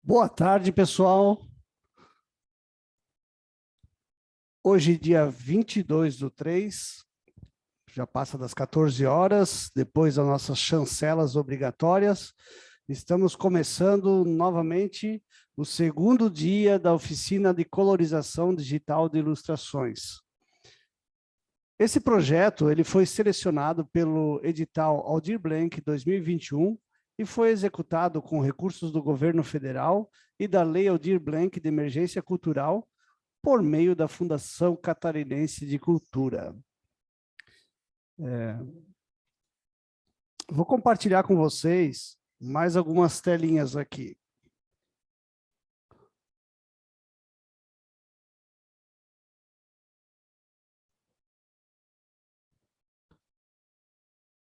Boa tarde, pessoal. Hoje, dia 22/3, já passa das 14 horas, depois das nossas chancelas obrigatórias. Estamos começando novamente o segundo dia da oficina de colorização digital de ilustrações. Esse projeto ele foi selecionado pelo edital Aldir Blanc 2021 e foi executado com recursos do governo federal e da Lei Aldir Blanc de Emergência Cultural, por meio da Fundação Catarinense de Cultura. Vou compartilhar com vocês mais algumas telinhas aqui.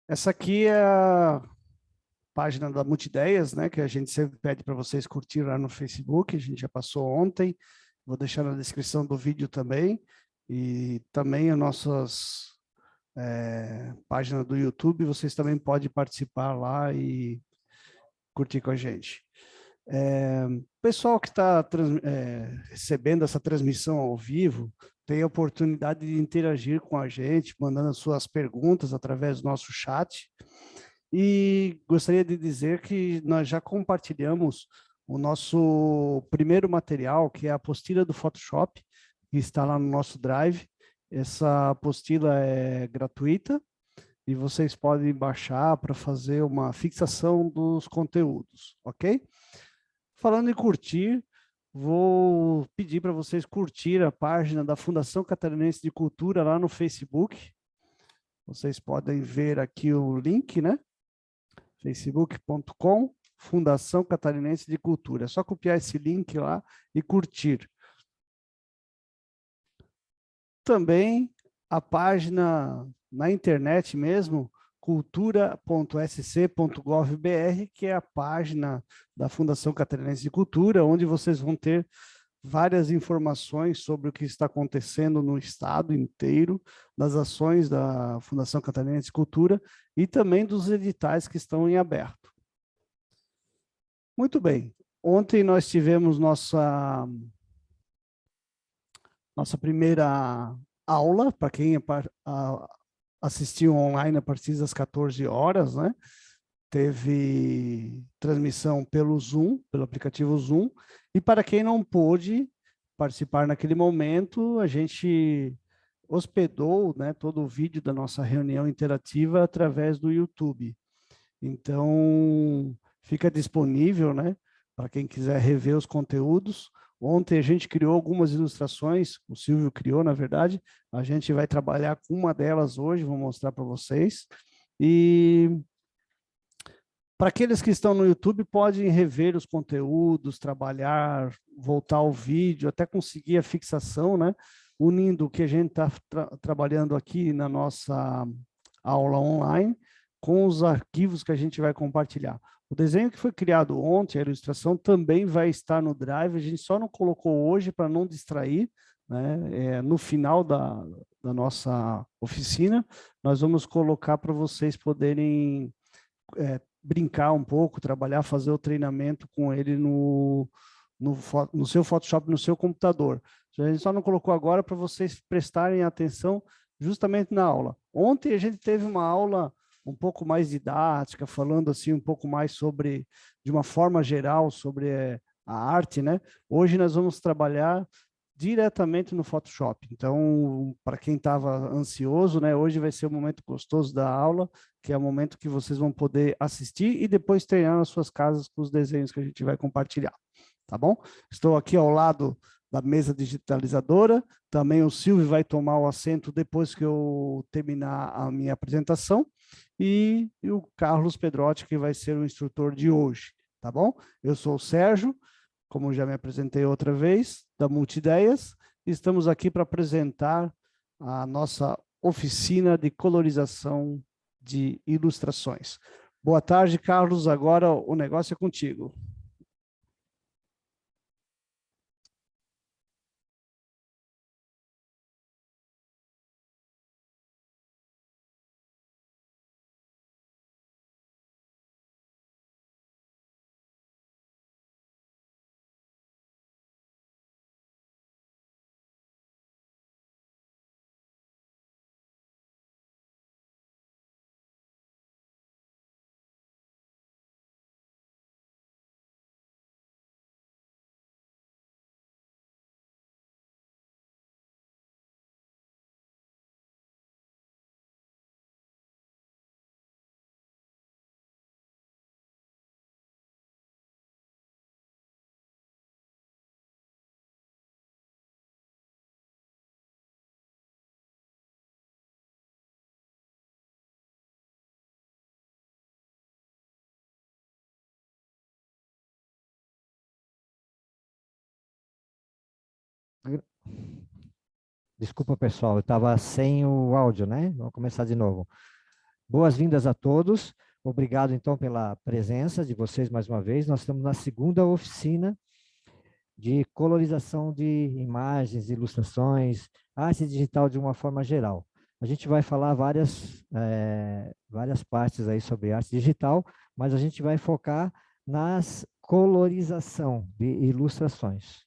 Essa aqui é a página da Multideias, né, que a gente sempre pede para vocês curtir lá no Facebook, a gente já passou ontem, vou deixar na descrição do vídeo também, e também as nossas páginas do YouTube, vocês também podem participar lá e curtir com a gente. O pessoal que está recebendo essa transmissão ao vivo tem a oportunidade de interagir com a gente, mandando as suas perguntas através do nosso chat. E gostaria de dizer que nós já compartilhamos o nosso primeiro material, que é a apostila do Photoshop, que está lá no nosso Drive. Essa apostila é gratuita e vocês podem baixar para fazer uma fixação dos conteúdos, ok? Falando em curtir, vou pedir para vocês curtir a página da Fundação Catarinense de Cultura lá no Facebook. Vocês podem ver aqui o link, né? facebook.com, Fundação Catarinense de Cultura. É só copiar esse link lá e curtir. Também a página na internet mesmo, cultura.sc.gov.br, que é a página da Fundação Catarinense de Cultura, onde vocês vão ter várias informações sobre o que está acontecendo no estado inteiro, das ações da Fundação Catarinense de Cultura e também dos editais que estão em aberto. Muito bem. Ontem nós tivemos nossa primeira aula, para quem assistiu online a partir das 14 horas, né? Teve transmissão pelo Zoom, pelo aplicativo Zoom, e para quem não pôde participar naquele momento, a gente hospedou, né, todo o vídeo da nossa reunião interativa através do YouTube. Então, fica disponível, né, para quem quiser rever os conteúdos. Ontem a gente criou algumas ilustrações, o Silvio criou, na verdade, a gente vai trabalhar com uma delas hoje, vou mostrar para vocês. E para aqueles que estão no YouTube, podem rever os conteúdos, trabalhar, voltar ao vídeo, até conseguir a fixação, né? Unindo o que a gente está trabalhando aqui na nossa aula online com os arquivos que a gente vai compartilhar. O desenho que foi criado ontem, a ilustração, também vai estar no Drive, a gente só não colocou hoje para não distrair, né? No final da nossa oficina, nós vamos colocar para vocês poderem brincar um pouco, trabalhar, fazer o treinamento com ele no seu Photoshop, no seu computador. A gente só não colocou agora para vocês prestarem atenção justamente na aula. Ontem a gente teve uma aula um pouco mais didática, falando assim um pouco mais sobre, de uma forma geral, sobre a arte, né? Hoje nós vamos trabalhar diretamente no Photoshop. Então, para quem estava ansioso, né, hoje vai ser o momento gostoso da aula, que é o momento que vocês vão poder assistir e depois treinar nas suas casas com os desenhos que a gente vai compartilhar, tá bom? Estou aqui ao lado da mesa digitalizadora, também o Silvio vai tomar o assento depois que eu terminar a minha apresentação, e o Carlos Pedrotti, que vai ser o instrutor de hoje, tá bom? Eu sou o Sérgio, como já me apresentei outra vez, da Multideias, estamos aqui para apresentar a nossa oficina de colorização de ilustrações. Boa tarde, Carlos, agora o negócio é contigo. Desculpa, pessoal, eu estava sem o áudio, né? Vamos começar de novo. Boas-vindas a todos. Obrigado, então, pela presença de vocês mais uma vez. Nós estamos na segunda oficina de colorização de imagens, ilustrações, arte digital de uma forma geral. A gente vai falar várias partes aí sobre arte digital, mas a gente vai focar nas colorização de ilustrações.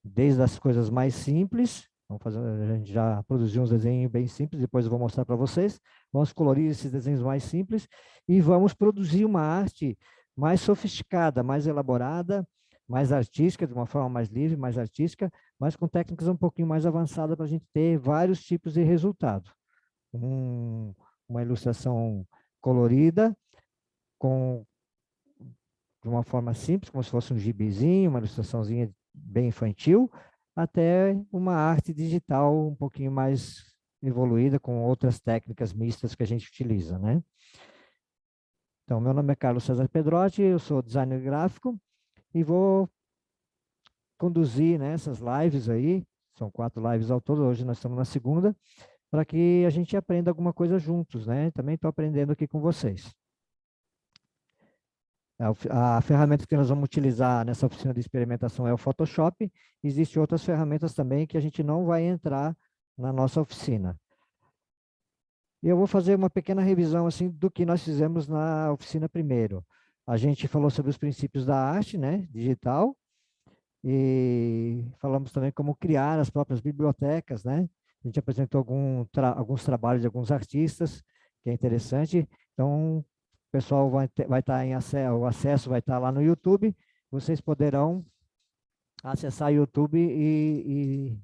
Desde as coisas mais simples, a gente já produziu uns desenhos bem simples, depois eu vou mostrar para vocês. Vamos colorir esses desenhos mais simples e vamos produzir uma arte mais sofisticada, mais elaborada, mais artística, de uma forma mais livre, mais artística, mas com técnicas um pouquinho mais avançadas para a gente ter vários tipos de resultado. Uma ilustração colorida, de uma forma simples, como se fosse um gibizinho, uma ilustraçãozinha bem infantil, até uma arte digital um pouquinho mais evoluída, com outras técnicas mistas que a gente utiliza, né? Então, meu nome é Carlos César Pedrotti, eu sou designer gráfico e vou conduzir, né, essas lives aí, são 4 lives ao todo, hoje nós estamos na segunda, para que a gente aprenda alguma coisa juntos, né? Também estou aprendendo aqui com vocês. A ferramenta que nós vamos utilizar nessa oficina de experimentação é o Photoshop. Existem outras ferramentas também que a gente não vai entrar na nossa oficina. E eu vou fazer uma pequena revisão assim, do que nós fizemos na oficina primeiro. A gente falou sobre os princípios da arte, né, digital, e falamos também como criar as próprias bibliotecas, né? A gente apresentou alguns trabalhos de alguns artistas, que é interessante. Então, o pessoal vai estar em acesso, o acesso vai estar lá no YouTube. Vocês poderão acessar o YouTube e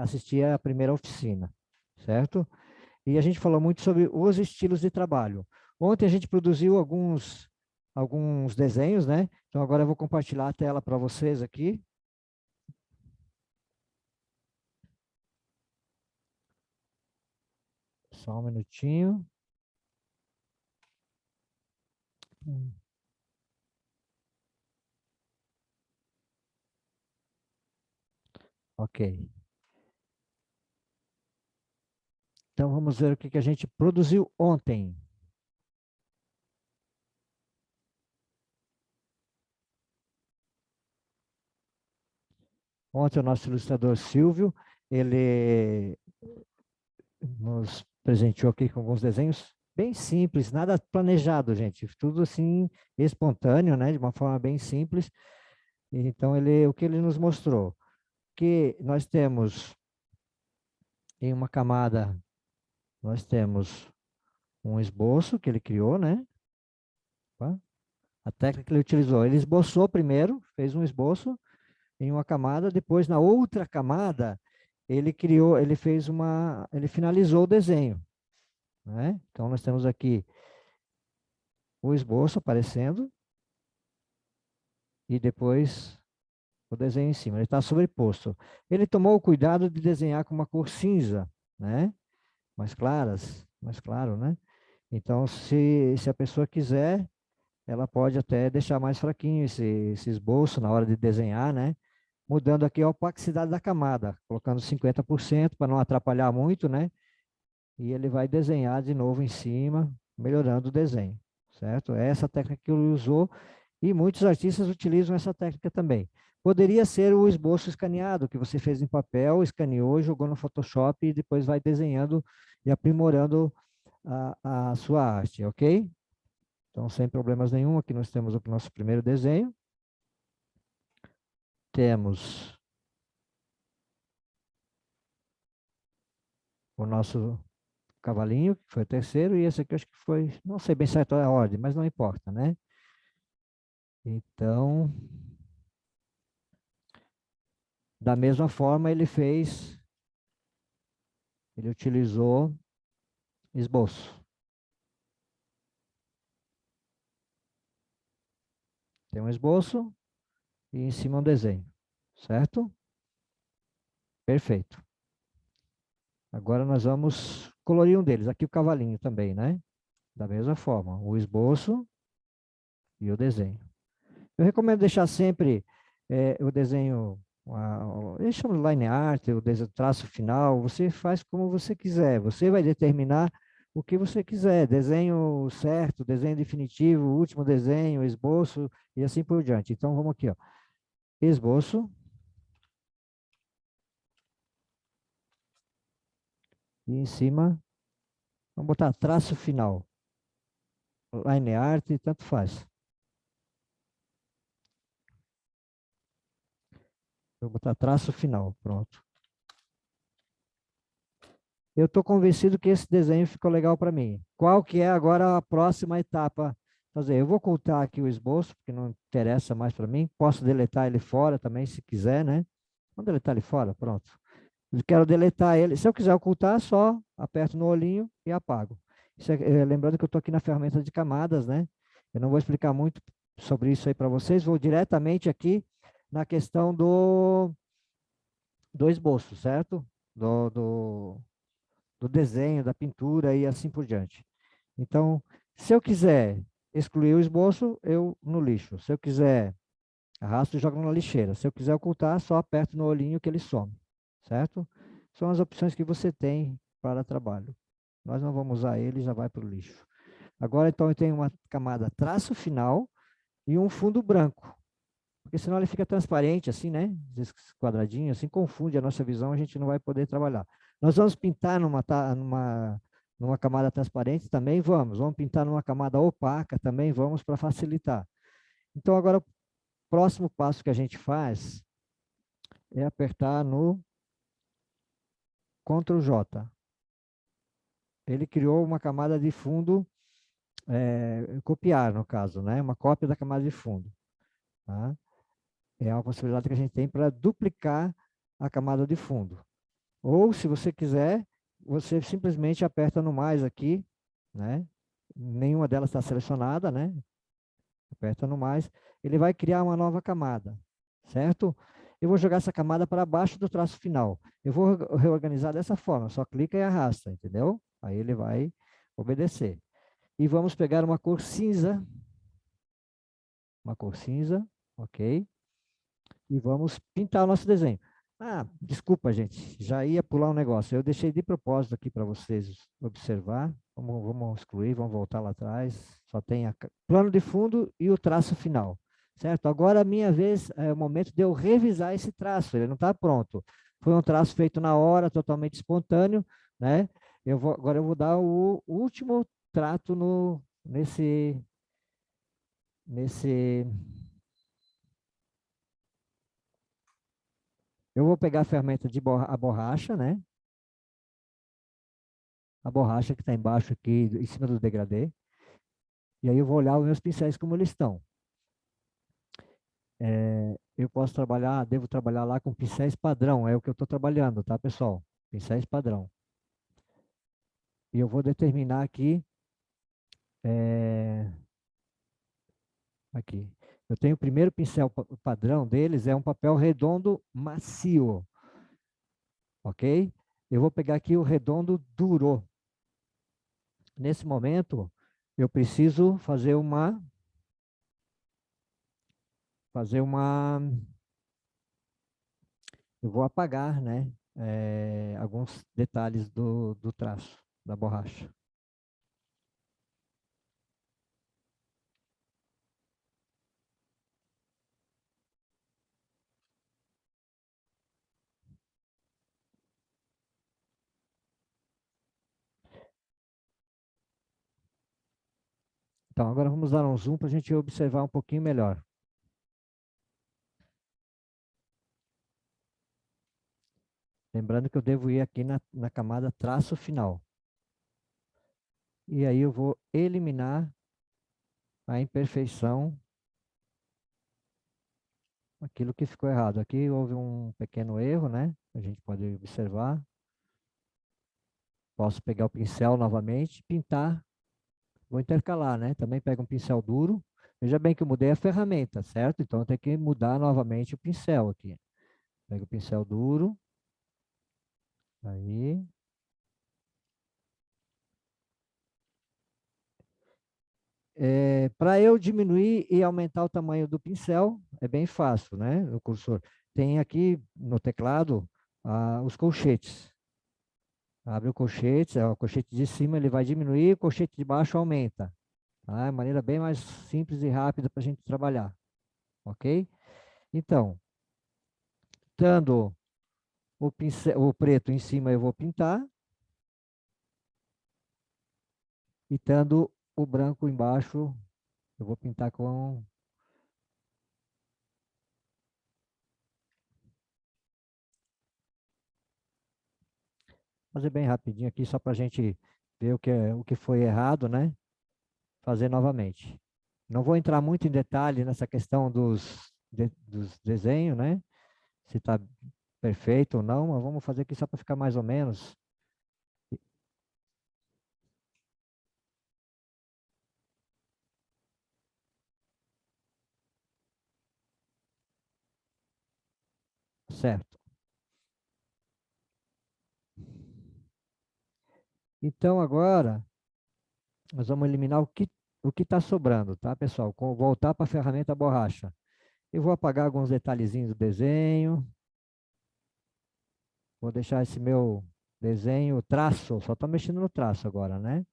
assistir a primeira oficina, certo? E a gente falou muito sobre os estilos de trabalho. Ontem a gente produziu alguns desenhos, né? Então agora eu vou compartilhar a tela para vocês aqui. Só um minutinho. Ok. Então vamos ver o que a gente produziu ontem. Ontem o nosso ilustrador Silvio, ele nos presenteou aqui com alguns desenhos bem simples, nada planejado, gente. Tudo assim, espontâneo, né? De uma forma bem simples. Então, o que ele nos mostrou? Que nós temos, em uma camada, nós temos um esboço que ele criou, né? A técnica que ele utilizou, ele esboçou primeiro, fez um esboço em uma camada, depois na outra camada, ele finalizou o desenho, né? Então, nós temos aqui o esboço aparecendo e depois o desenho em cima. Ele está sobreposto. Ele tomou o cuidado de desenhar com uma cor cinza, né? Mais claras, mais claro, né? Então, se a pessoa quiser, ela pode até deixar mais fraquinho esse esboço na hora de desenhar, né? Mudando aqui a opacidade da camada, colocando 50% para não atrapalhar muito, né? E ele vai desenhar de novo em cima, melhorando o desenho, certo? É essa técnica que ele usou e muitos artistas utilizam essa técnica também. Poderia ser o esboço escaneado, que você fez em papel, escaneou, jogou no Photoshop e depois vai desenhando e aprimorando a sua arte, ok? Então, sem problemas nenhum, aqui nós temos o nosso primeiro desenho. Temos o nosso cavalinho, que foi o terceiro, e esse aqui eu acho que foi, não sei bem certo a ordem, mas não importa, né? Então, da mesma forma, ele utilizou esboço. Tem um esboço e em cima um desenho, certo? Perfeito. Agora nós vamos colorir um deles. Aqui o cavalinho também, né? Da mesma forma, o esboço e o desenho. Eu recomendo deixar sempre o desenho eles chamam de line art, o traço final, você faz como você quiser, você vai determinar o que você quiser, desenho certo, desenho definitivo, último desenho, esboço e assim por diante. Então, vamos aqui, ó. Esboço. E em cima, vamos botar traço final. Line art, tanto faz. Vou botar traço final, pronto. Eu estou convencido que esse desenho ficou legal para mim. Qual que é agora a próxima etapa? Fazer, eu vou ocultar aqui o esboço, porque não interessa mais para mim. Posso deletar ele fora também, se quiser, né? Vamos deletar ele fora, pronto. Eu quero deletar ele. Se eu quiser ocultar, só aperto no olhinho e apago. Lembrando que eu estou aqui na ferramenta de camadas, né? Eu não vou explicar muito sobre isso aí para vocês. Vou diretamente aqui na questão do esboço, certo? Do desenho, da pintura e assim por diante. Então, se eu quiser excluir o esboço, eu no lixo. Se eu quiser, arrasto e jogo na lixeira. Se eu quiser ocultar, só aperto no olhinho que ele some, certo? São as opções que você tem para trabalho. Nós não vamos usar ele, já vai para o lixo. Agora, então, eu tenho uma camada traço final e um fundo branco. Porque senão ele fica transparente assim, né? Esse quadradinho, assim, confunde a nossa visão, a gente não vai poder trabalhar. Nós vamos pintar numa camada transparente também? Vamos pintar numa camada opaca também? Vamos, para facilitar. Então, agora, o próximo passo que a gente faz é apertar no Ctrl J. Ele criou uma camada de fundo, copiar no caso, né? Uma cópia da camada de fundo. Tá? É uma possibilidade que a gente tem para duplicar a camada de fundo. Ou, se você quiser, você simplesmente aperta no mais aqui, né? Nenhuma delas está selecionada, né? Aperta no mais, ele vai criar uma nova camada, certo? Eu vou jogar essa camada para baixo do traço final. Eu vou reorganizar dessa forma, só clica e arrasta, entendeu? Aí ele vai obedecer. E vamos pegar uma cor cinza, ok? E vamos pintar o nosso desenho. Ah, desculpa, gente, já ia pular um negócio. Eu deixei de propósito aqui para vocês observar. Vamos excluir, vamos voltar lá atrás. Só tem plano de fundo e o traço final, certo? Agora, a minha vez, é o momento de eu revisar esse traço. Ele não está pronto. Foi um traço feito na hora, totalmente espontâneo, né? Agora eu vou dar o último trato nesse. Eu vou pegar a ferramenta a borracha, né? A borracha que está embaixo aqui, em cima do degradê. E aí eu vou olhar os meus pincéis como eles estão. Eu devo trabalhar lá com pincéis padrão, é o que eu estou trabalhando, tá, pessoal? Pincéis padrão. E eu vou determinar aqui, aqui. Eu tenho o primeiro pincel padrão deles, é um papel redondo macio, ok? Eu vou pegar aqui o redondo duro. Nesse momento, eu preciso fazer eu vou apagar, né, alguns detalhes do traço da borracha. Então, agora vamos dar um zoom para a gente observar um pouquinho melhor. Lembrando que eu devo ir aqui na camada traço final. E aí eu vou eliminar a imperfeição, aquilo que ficou errado. Aqui houve um pequeno erro, né? A gente pode observar. Posso pegar o pincel novamente, pintar. Vou intercalar, né? Também pego um pincel duro. Veja bem que eu mudei a ferramenta, certo? Então eu tenho que mudar novamente o pincel aqui. Pego o pincel duro. Aí. Para eu diminuir e aumentar o tamanho do pincel, é bem fácil, né? No cursor. tem aqui no teclado os colchetes. Abre o colchete, o colchete de cima ele vai diminuir, o colchete de baixo aumenta. Tá? É uma maneira bem mais simples e rápida para a gente trabalhar. Ok? Então, estando o preto em cima eu vou pintar. E estando o branco embaixo, eu vou pintar com... Fazer bem rapidinho aqui, só para a gente ver o que foi errado, né? Fazer novamente. Não vou entrar muito em detalhe nessa questão dos desenhos, né? Se está perfeito ou não, mas vamos fazer aqui só para ficar mais ou menos. Certo. Então, agora, nós vamos eliminar o que está sobrando, tá, pessoal? Voltar para a ferramenta borracha. Eu vou apagar alguns detalhezinhos do desenho. Vou deixar esse meu desenho, traço, só estou mexendo no traço agora, né?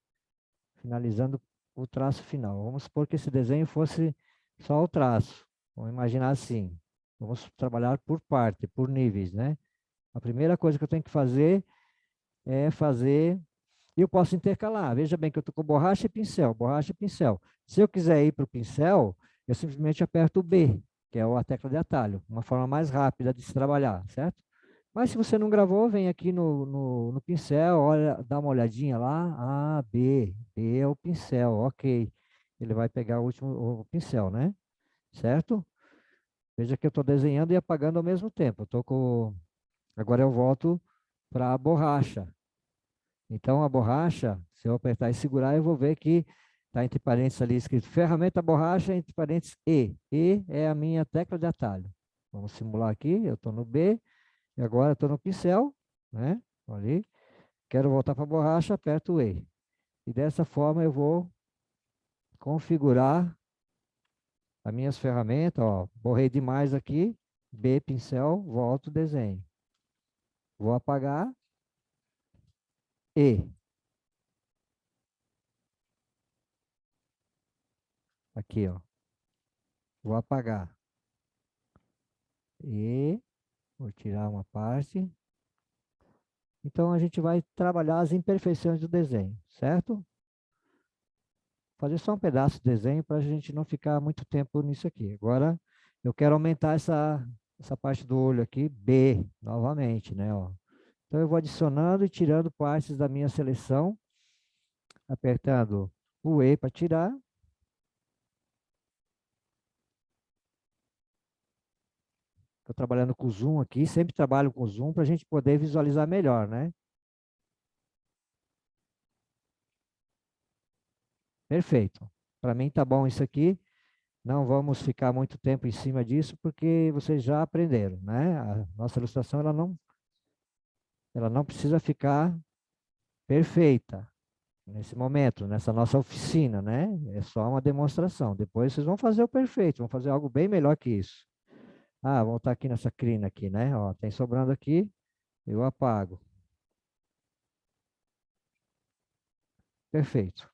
Finalizando o traço final. Vamos supor que esse desenho fosse só o traço. Vamos imaginar assim. Vamos trabalhar por parte, por níveis, né? A primeira coisa que eu tenho que fazer é fazer... E eu posso intercalar. Veja bem que eu estou com borracha e pincel, borracha e pincel. Se eu quiser ir para o pincel, eu simplesmente aperto o B, que é a tecla de atalho. Uma forma mais rápida de se trabalhar, certo? Mas se você não gravou, vem aqui no pincel, olha, dá uma olhadinha lá. Ah, B. B é o pincel, ok. Ele vai pegar o pincel, né? Certo? Veja que eu estou desenhando e apagando ao mesmo tempo. Agora eu volto para a borracha. Então, a borracha, se eu apertar e segurar, eu vou ver que está entre parênteses ali escrito ferramenta borracha, entre parênteses E. E é a minha tecla de atalho. Vamos simular aqui, eu estou no B, e agora estou no pincel, né? Ali. Quero voltar para a borracha, aperto o E. E dessa forma eu vou configurar as minhas ferramentas. Ó, borrei demais aqui, B, pincel, volto o desenho. Vou apagar, E. Aqui, ó. Vou apagar. E, vou tirar uma parte. Então, a gente vai trabalhar as imperfeições do desenho, certo? Fazer só um pedaço de desenho para a gente não ficar muito tempo nisso aqui. Agora, eu quero aumentar essa parte do olho aqui, B, novamente, né? Ó. Então, eu vou adicionando e tirando partes da minha seleção, apertando o E para tirar. Estou trabalhando com zoom aqui, sempre trabalho com zoom para a gente poder visualizar melhor, né? Perfeito. Para mim tá bom isso aqui. Não vamos ficar muito tempo em cima disso, porque vocês já aprenderam, né? A nossa ilustração ela não precisa ficar perfeita nesse momento, nessa nossa oficina, né? É só uma demonstração. Depois vocês vão fazer o perfeito, vão fazer algo bem melhor que isso. Ah, vamos estar aqui nessa crina aqui, né? Ó, tem sobrando aqui, eu apago. Perfeito.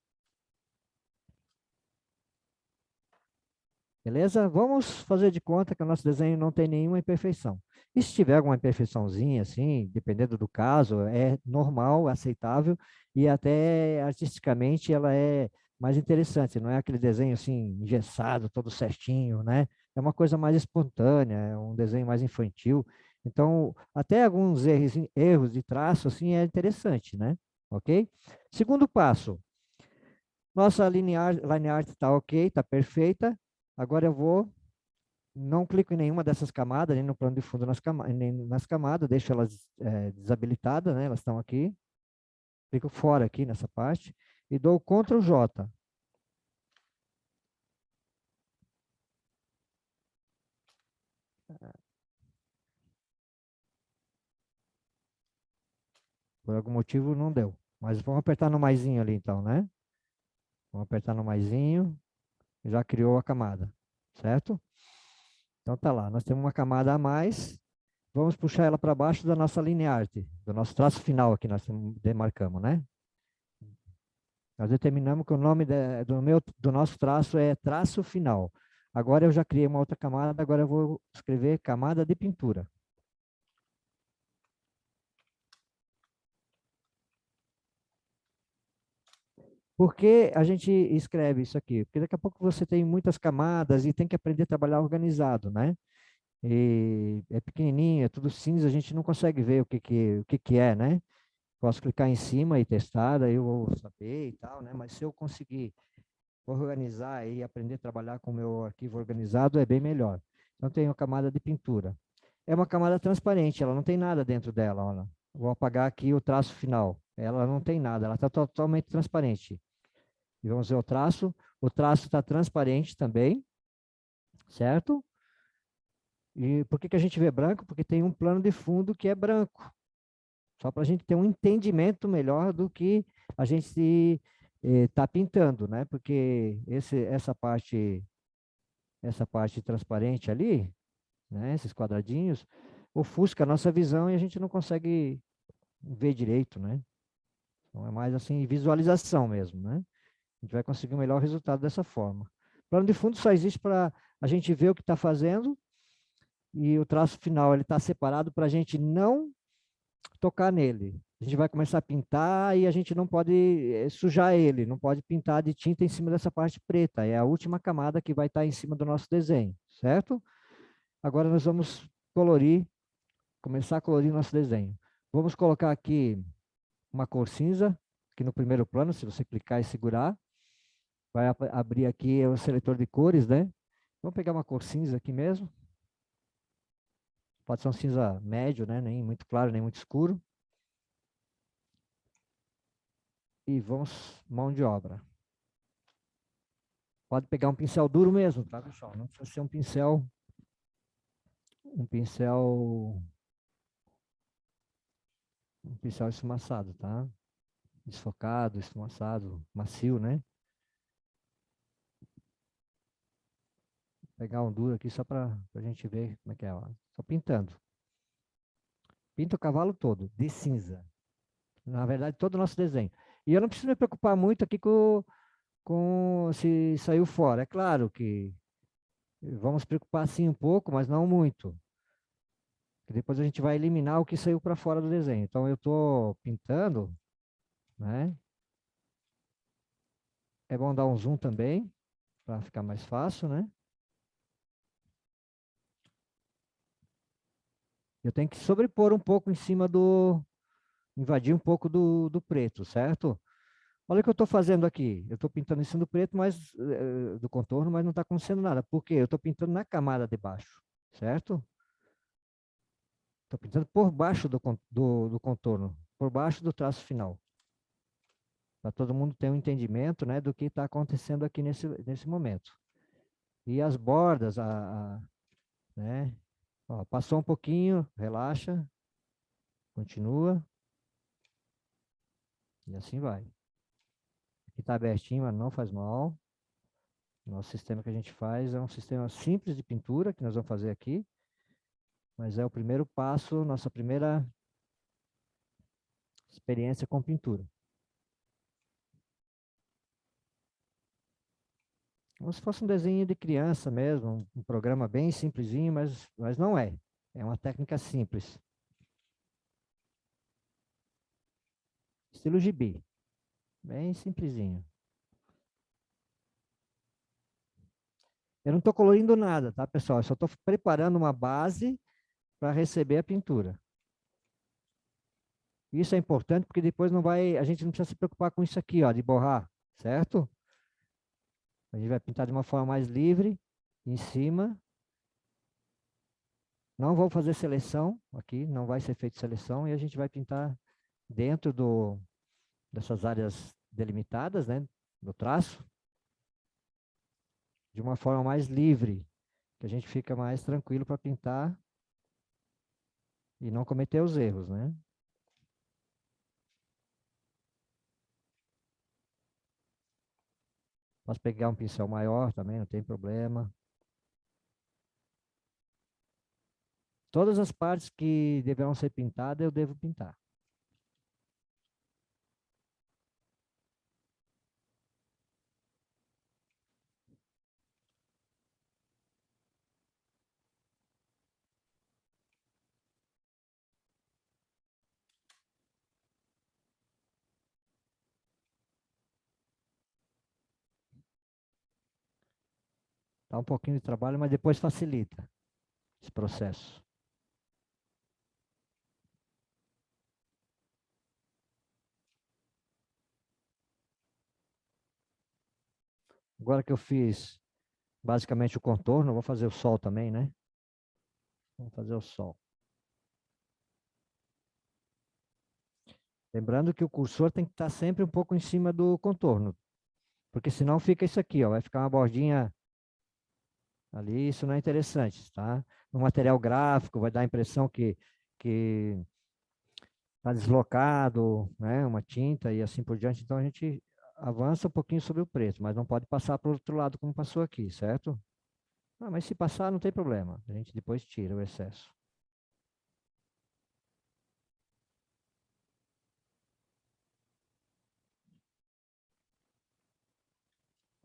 Beleza? Vamos fazer de conta que o nosso desenho não tem nenhuma imperfeição. E se tiver alguma imperfeiçãozinha, assim, dependendo do caso, é normal, aceitável e até artisticamente ela é mais interessante. Não é aquele desenho assim, engessado, todo certinho, né? É uma coisa mais espontânea, é um desenho mais infantil. Então, até alguns erros de traço, assim, é interessante, né? Ok? Segundo passo, nossa line art está ok, está perfeita. Agora eu não clico em nenhuma dessas camadas, nem no plano de fundo nem nas camadas, deixo elas desabilitadas, né? Elas estão aqui. Clico fora aqui nessa parte e dou Ctrl J. Por algum motivo não deu. Mas vamos apertar no maisinho ali então, né? Vamos apertar no maisinho. Já criou a camada, certo? Então tá lá, nós temos uma camada a mais, vamos puxar ela para baixo da nossa linha art, do nosso traço final aqui, nós demarcamos, né? Nós determinamos que o nome do nosso traço é traço final. Agora eu já criei uma outra camada, agora eu vou escrever camada de pintura. Por que a gente escreve isso aqui? Porque daqui a pouco você tem muitas camadas e tem que aprender a trabalhar organizado, né? E é pequenininho, é tudo cinza, a gente não consegue ver o que é, né? Posso clicar em cima e testar, daí eu vou saber e tal, né? Mas se eu conseguir organizar e aprender a trabalhar com o meu arquivo organizado, é bem melhor. Então, tenho a camada de pintura. É uma camada transparente, ela não tem nada dentro dela, olha. Vou apagar aqui o traço final. Ela não tem nada, ela está totalmente transparente. E vamos ver o traço está transparente também, certo? E por que que a gente vê branco? Porque tem um plano de fundo que é branco. Só para a gente ter um entendimento melhor do que a gente está pintando, né? Porque essa parte transparente ali, né? Esses quadradinhos, ofusca a nossa visão e a gente não consegue ver direito, né? Então é mais assim, visualização mesmo, né? A gente vai conseguir um melhor resultado dessa forma. O plano de fundo só existe para a gente ver o que está fazendo e o traço final ele está separado para a gente não tocar nele. A gente vai começar a pintar e a gente não pode sujar ele, não pode pintar de tinta em cima dessa parte preta. É a última camada que vai estar em cima do nosso desenho, certo? Agora nós vamos colorir, começar a colorir nosso desenho. Vamos colocar aqui uma cor cinza, aqui no primeiro plano, se você clicar e segurar, vai abrir aqui o seletor de cores, né? Vamos pegar uma cor cinza aqui mesmo. Pode ser um cinza médio, né? Nem muito claro, nem muito escuro. E vamos, mão de obra. Pode pegar um pincel duro mesmo, tá, pessoal? Não precisa ser um pincel esfumaçado, tá? Desfocado, esfumaçado, macio, né? Vou pegar um duro aqui só para a gente ver como é que é, ó. Só pintando. Pinta o cavalo todo, de cinza. Na verdade, todo o nosso desenho. E eu não preciso me preocupar muito aqui com se saiu fora. É claro que vamos preocupar sim um pouco, mas não muito. Que depois a gente vai eliminar o que saiu para fora do desenho. Então eu estou pintando, né? É bom dar um zoom também, para ficar mais fácil, né? Eu tenho que sobrepor um pouco em cima invadir um pouco do preto, certo? Olha o que eu estou fazendo aqui. Eu estou pintando em cima do preto, mas do contorno, mas não está acontecendo nada. Por quê? Eu estou pintando na camada de baixo, certo? Estou pintando por baixo do contorno, por baixo do traço final. Para todo mundo ter um entendimento, né, do que está acontecendo aqui nesse momento. E as bordas, né? Ó, passou um pouquinho, relaxa, continua, e assim vai. Aqui está abertinho, mas não faz mal. Nosso sistema que a gente faz é um sistema simples de pintura, que nós vamos fazer aqui, mas é o primeiro passo, nossa primeira experiência com pintura. Como se fosse um desenho de criança mesmo, um programa bem simplesinho, mas não é. É uma técnica simples. Estilo gibi. Bem simplesinho. Eu não estou colorindo nada, tá, pessoal? Eu só estou preparando uma base para receber a pintura. Isso é importante porque depois a gente não precisa se preocupar com isso aqui, ó, de borrar, certo? A gente vai pintar de uma forma mais livre, em cima. Não vou fazer seleção aqui, não vai ser feita seleção, e a gente vai pintar dentro dessas áreas delimitadas, né, do traço, de uma forma mais livre, que a gente fica mais tranquilo para pintar e não cometer os erros, né? Posso pegar um pincel maior também, não tem problema. Todas as partes que deverão ser pintadas, eu devo pintar. Dá um pouquinho de trabalho, mas depois facilita esse processo. Agora que eu fiz basicamente o contorno, eu vou fazer o sol também, né? Vamos fazer o sol. Lembrando que o cursor tem que estar sempre um pouco em cima do contorno, porque senão fica isso aqui, ó, vai ficar uma bordinha ali, isso não é interessante, tá? No material gráfico vai dar a impressão que está deslocado, né? Uma tinta e assim por diante, então a gente avança um pouquinho sobre o preto, mas não pode passar para o outro lado como passou aqui, certo? Ah, mas se passar não tem problema, a gente depois tira o excesso.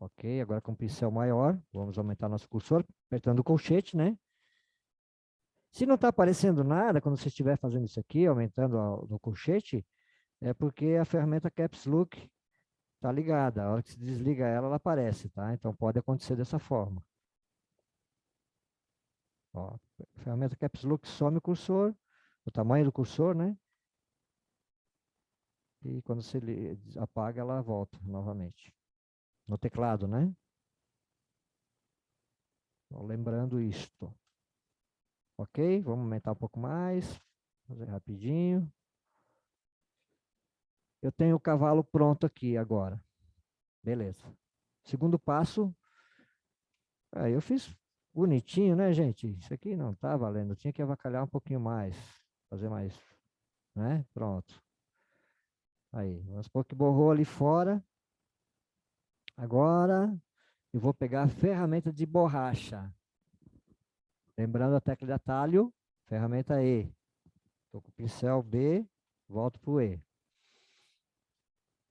Ok, agora com o pincel maior, vamos aumentar nosso cursor, apertando o colchete, né? Se não está aparecendo nada, quando você estiver fazendo isso aqui, aumentando no colchete, é porque a ferramenta Caps Look está ligada. A hora que se desliga ela, ela aparece, tá? Então pode acontecer dessa forma. Ó, a ferramenta Caps Look some o cursor, o tamanho do cursor, né? E quando você apaga, ela volta novamente. No teclado, né? Então, lembrando isto. Ok? Vamos aumentar um pouco mais. Fazer rapidinho. Eu tenho o cavalo pronto aqui agora. Beleza. Segundo passo. Aí eu fiz bonitinho, né, gente? Isso aqui não tá valendo. Eu tinha que avacalhar um pouquinho mais. Fazer mais, né? Pronto. Aí, vamos supor que borrou ali fora. Agora, eu vou pegar a ferramenta de borracha. Lembrando a tecla de atalho, ferramenta E. Estou com o pincel B, volto para o E.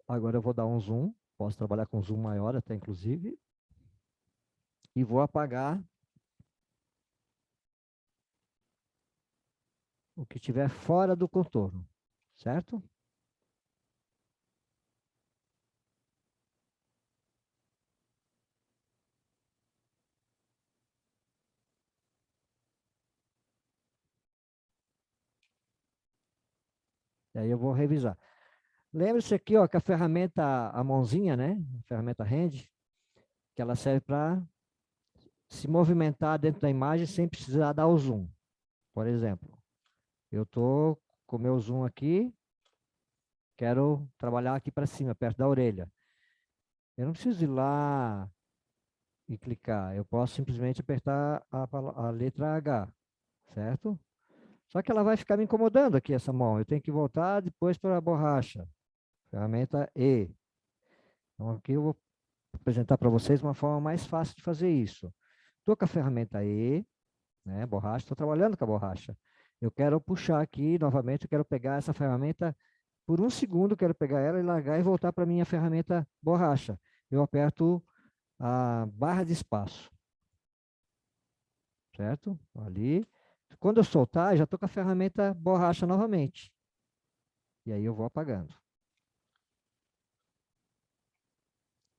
Agora eu vou dar um zoom. Posso trabalhar com zoom maior até, inclusive. E vou apagar o que estiver fora do contorno. Certo? E aí eu vou revisar. Lembre-se aqui, ó, que a ferramenta, a mãozinha, né? A ferramenta Hand, que ela serve para se movimentar dentro da imagem sem precisar dar o zoom. Por exemplo, eu estou com o meu zoom aqui, quero trabalhar aqui para cima, perto da orelha. Eu não preciso ir lá e clicar, eu posso simplesmente apertar a letra H, certo? Só que ela vai ficar me incomodando aqui, essa mão. Eu tenho que voltar depois para a borracha. Ferramenta E. Então, aqui eu vou apresentar para vocês uma forma mais fácil de fazer isso. Estou com a ferramenta E, né, borracha, estou trabalhando com a borracha. Eu quero puxar aqui novamente, eu quero pegar essa ferramenta, por um segundo, quero pegar ela e largar e voltar para a minha ferramenta borracha. Eu aperto a barra de espaço, certo? Ali. Quando eu soltar, já estou com a ferramenta borracha novamente. E aí eu vou apagando.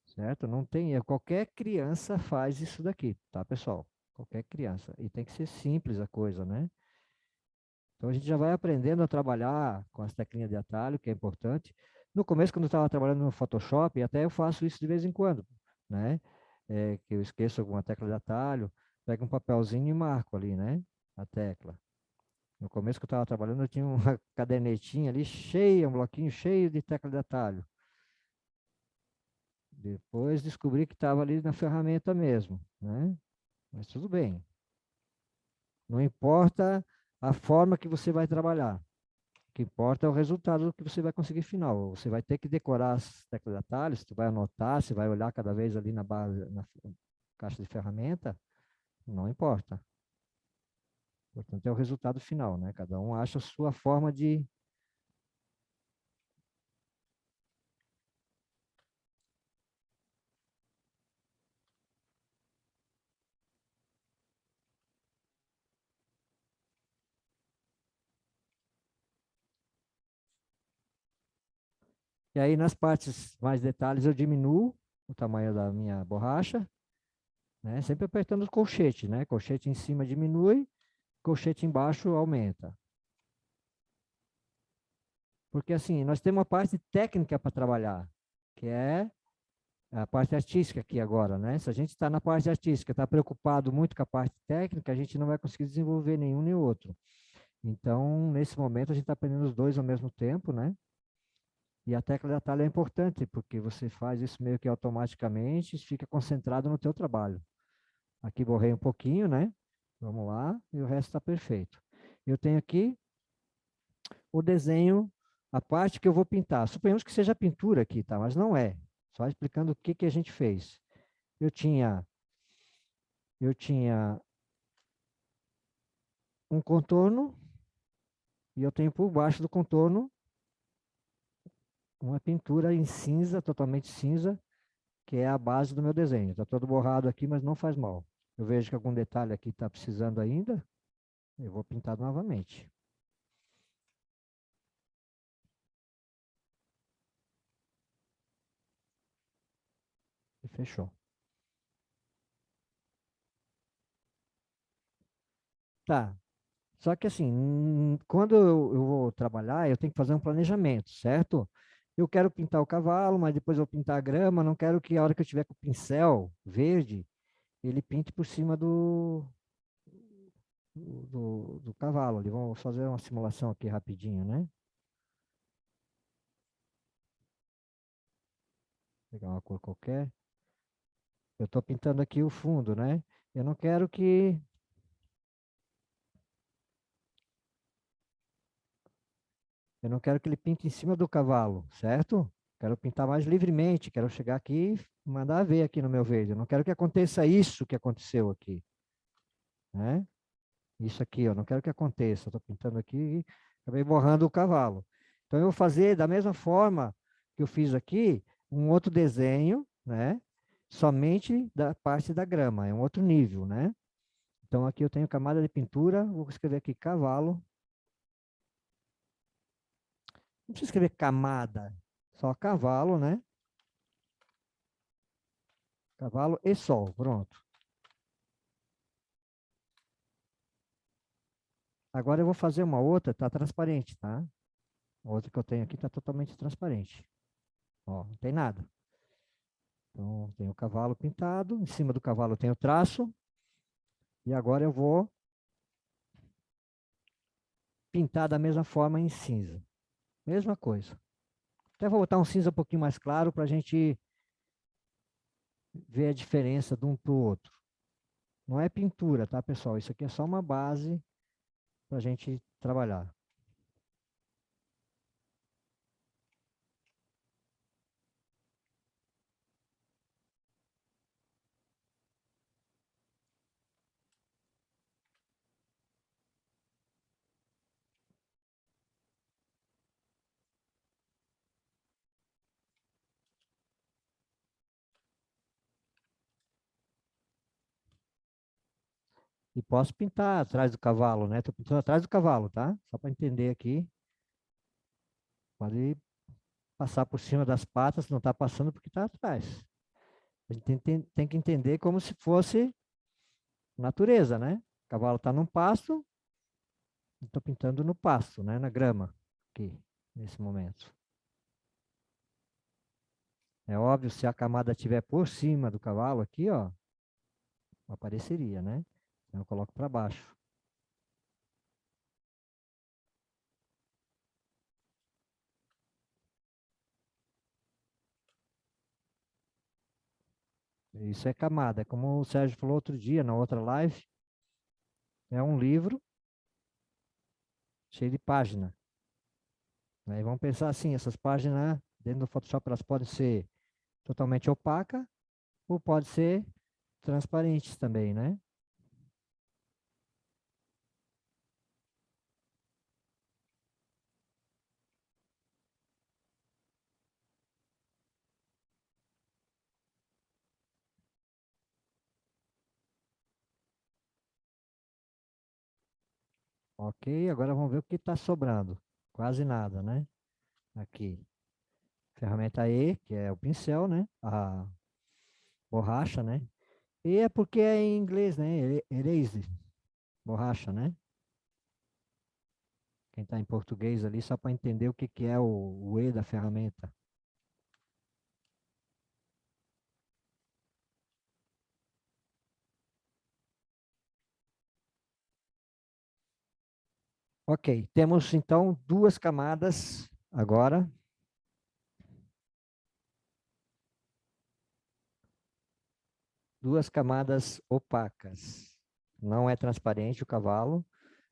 Certo? Não tem, qualquer criança faz isso daqui, tá, pessoal? Qualquer criança. E tem que ser simples a coisa, né? Então a gente já vai aprendendo a trabalhar com as teclinhas de atalho, que é importante. No começo, quando eu estava trabalhando no Photoshop, até eu faço isso de vez em quando, né? Que eu esqueço alguma tecla de atalho, pego um papelzinho e marco ali, né? A tecla. No começo que eu estava trabalhando, eu tinha uma cadernetinha ali cheia, um bloquinho cheio de tecla de atalho. Depois descobri que estava ali na ferramenta mesmo, né? Mas tudo bem. Não importa a forma que você vai trabalhar. O que importa é o resultado que você vai conseguir final. Você vai ter que decorar as teclas de atalhos, você vai anotar, você vai olhar cada vez ali na base, na caixa de ferramenta, não importa. O importante importante é o resultado final, né? Cada um acha a sua forma de... E aí, nas partes mais detalhes, eu diminuo o tamanho da minha borracha, né? Sempre apertando o colchete, né? Colchete em cima diminui, colchete embaixo aumenta. Porque assim, nós temos uma parte técnica para trabalhar, que é a parte artística aqui agora, né? Se a gente está na parte artística, está preocupado muito com a parte técnica, a gente não vai conseguir desenvolver nenhum nem outro. Então, nesse momento, a gente está aprendendo os dois ao mesmo tempo, né? E a tecla de atalho é importante, porque você faz isso meio que automaticamente e fica concentrado no teu trabalho. Aqui borrei um pouquinho, né? Vamos lá, e o resto está perfeito. Eu tenho aqui o desenho, a parte que eu vou pintar. Suponhamos que seja pintura aqui, tá? Mas não é. Só explicando o que que a gente fez. Eu tinha um contorno e eu tenho por baixo do contorno uma pintura em cinza, totalmente cinza, que é a base do meu desenho. Está todo borrado aqui, mas não faz mal. Eu vejo que algum detalhe aqui está precisando ainda, eu vou pintar novamente. E fechou. Tá. Só que assim, quando eu vou trabalhar, eu tenho que fazer um planejamento, certo? Eu quero pintar o cavalo, mas depois eu vou pintar a grama, não quero que a hora que eu tiver com o pincel verde, ele pinte por cima do cavalo ali. Vamos fazer uma simulação aqui rapidinho, né? Pegar uma cor qualquer. Eu estou pintando aqui o fundo, né? Eu não quero que... Eu não quero que ele pinte em cima do cavalo, certo? Quero pintar mais livremente, quero chegar aqui e mandar ver aqui no meu verde. Eu não quero que aconteça isso que aconteceu aqui, né? Isso aqui, eu não quero que aconteça. Estou pintando aqui e acabei borrando o cavalo. Então, eu vou fazer da mesma forma que eu fiz aqui, um outro desenho, né? Somente da parte da grama, é um outro nível, né? Então, aqui eu tenho camada de pintura, vou escrever aqui cavalo. Não precisa escrever camada, só cavalo, né? Cavalo e sol, pronto. Agora eu vou fazer uma outra, tá transparente, tá? A outra que eu tenho aqui tá totalmente transparente. Ó, não tem nada. Então, tem o cavalo pintado, em cima do cavalo tem o traço. E agora eu vou pintar da mesma forma em cinza. Mesma coisa. Até vou botar um cinza um pouquinho mais claro para a gente ver a diferença de um para o outro. Não é pintura, tá, pessoal? Isso aqui é só uma base para a gente trabalhar. E posso pintar atrás do cavalo, né? Estou pintando atrás do cavalo, tá? Só para entender aqui. Pode passar por cima das patas, não está passando porque está atrás. A gente tem que entender como se fosse natureza, né? O cavalo está num pasto, estou pintando no pasto, né? Na grama, aqui, nesse momento. É óbvio, se a camada estiver por cima do cavalo aqui, ó, apareceria, né? Então eu coloco para baixo. Isso é camada, é como o Sérgio falou outro dia, na outra live, é um livro cheio de página. Aí vamos pensar assim, essas páginas dentro do Photoshop elas podem ser totalmente opacas ou pode ser transparentes também, né? Ok, agora vamos ver o que está sobrando. Quase nada, né? Aqui. Ferramenta E, que é o pincel, né? A borracha, né? E é porque é em inglês, né? Erase, borracha, né? Quem está em português ali, só para entender o que, que é o E da ferramenta. Ok, temos então duas camadas agora. Duas camadas opacas. Não é transparente o cavalo,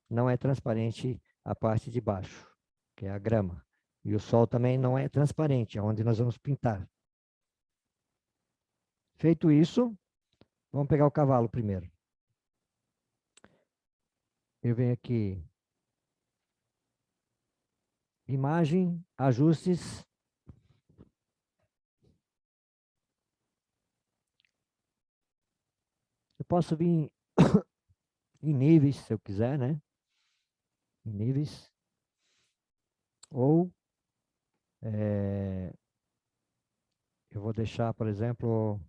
não é transparente a parte de baixo, que é a grama. E o sol também não é transparente, é onde nós vamos pintar. Feito isso, vamos pegar o cavalo primeiro. Eu venho aqui, imagem, ajustes. Eu posso vir em níveis, se eu quiser, né? Em níveis. Ou eu vou deixar, por exemplo,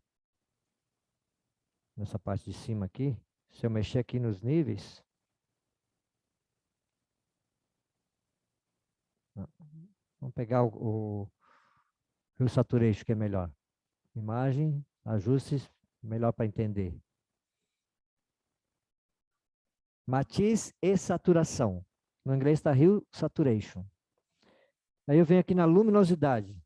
nessa parte de cima aqui. Se eu mexer aqui nos níveis, vamos pegar o saturation, que é melhor. Imagem, ajustes, melhor para entender. Matiz e saturação. No inglês está Hue Saturation. Aí eu venho aqui na luminosidade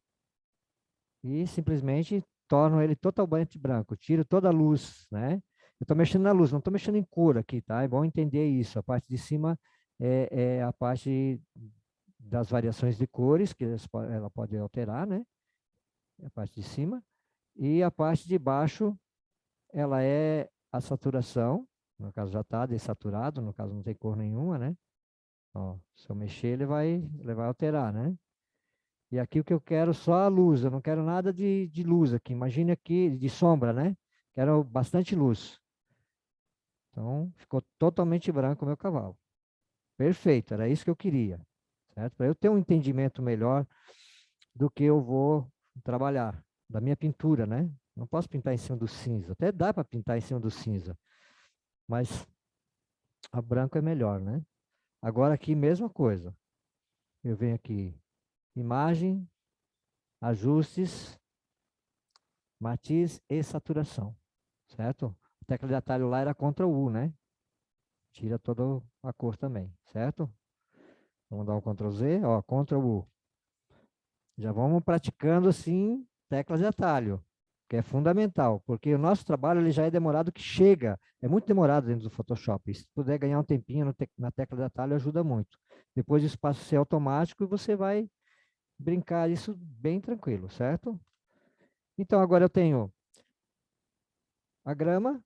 e simplesmente torno ele totalmente branco. Tiro toda a luz, né? Eu estou mexendo na luz, não estou mexendo em cor aqui, tá? É bom entender isso. A parte de cima é a parte das variações de cores, que ela pode alterar, né? A parte de cima. E a parte de baixo, ela é a saturação. No caso já está desaturado, no caso não tem cor nenhuma, né? Ó, se eu mexer, ele vai alterar, né? E aqui o que eu quero só a luz, eu não quero nada de luz aqui. Imagine aqui, de sombra, né? Quero bastante luz. Então, ficou totalmente branco o meu cavalo. Perfeito, era isso que eu queria. Certo? Para eu ter um entendimento melhor do que eu vou trabalhar, da minha pintura, né? Não posso pintar em cima do cinza. Até dá para pintar em cima do cinza, mas a branco é melhor, né? Agora aqui, mesma coisa. Eu venho aqui, imagem, ajustes, matiz e saturação, certo? A tecla de atalho lá era Ctrl U, né? Tira toda a cor também, certo? Vamos dar um Ctrl Z, ó, Ctrl U. Já vamos praticando assim, teclas de atalho, que é fundamental, porque o nosso trabalho ele já é demorado que chega, é muito demorado dentro do Photoshop. E se puder ganhar um tempinho na tecla de atalho, ajuda muito. Depois isso passa a ser automático e você vai brincar isso bem tranquilo, certo? Então agora eu tenho a grama,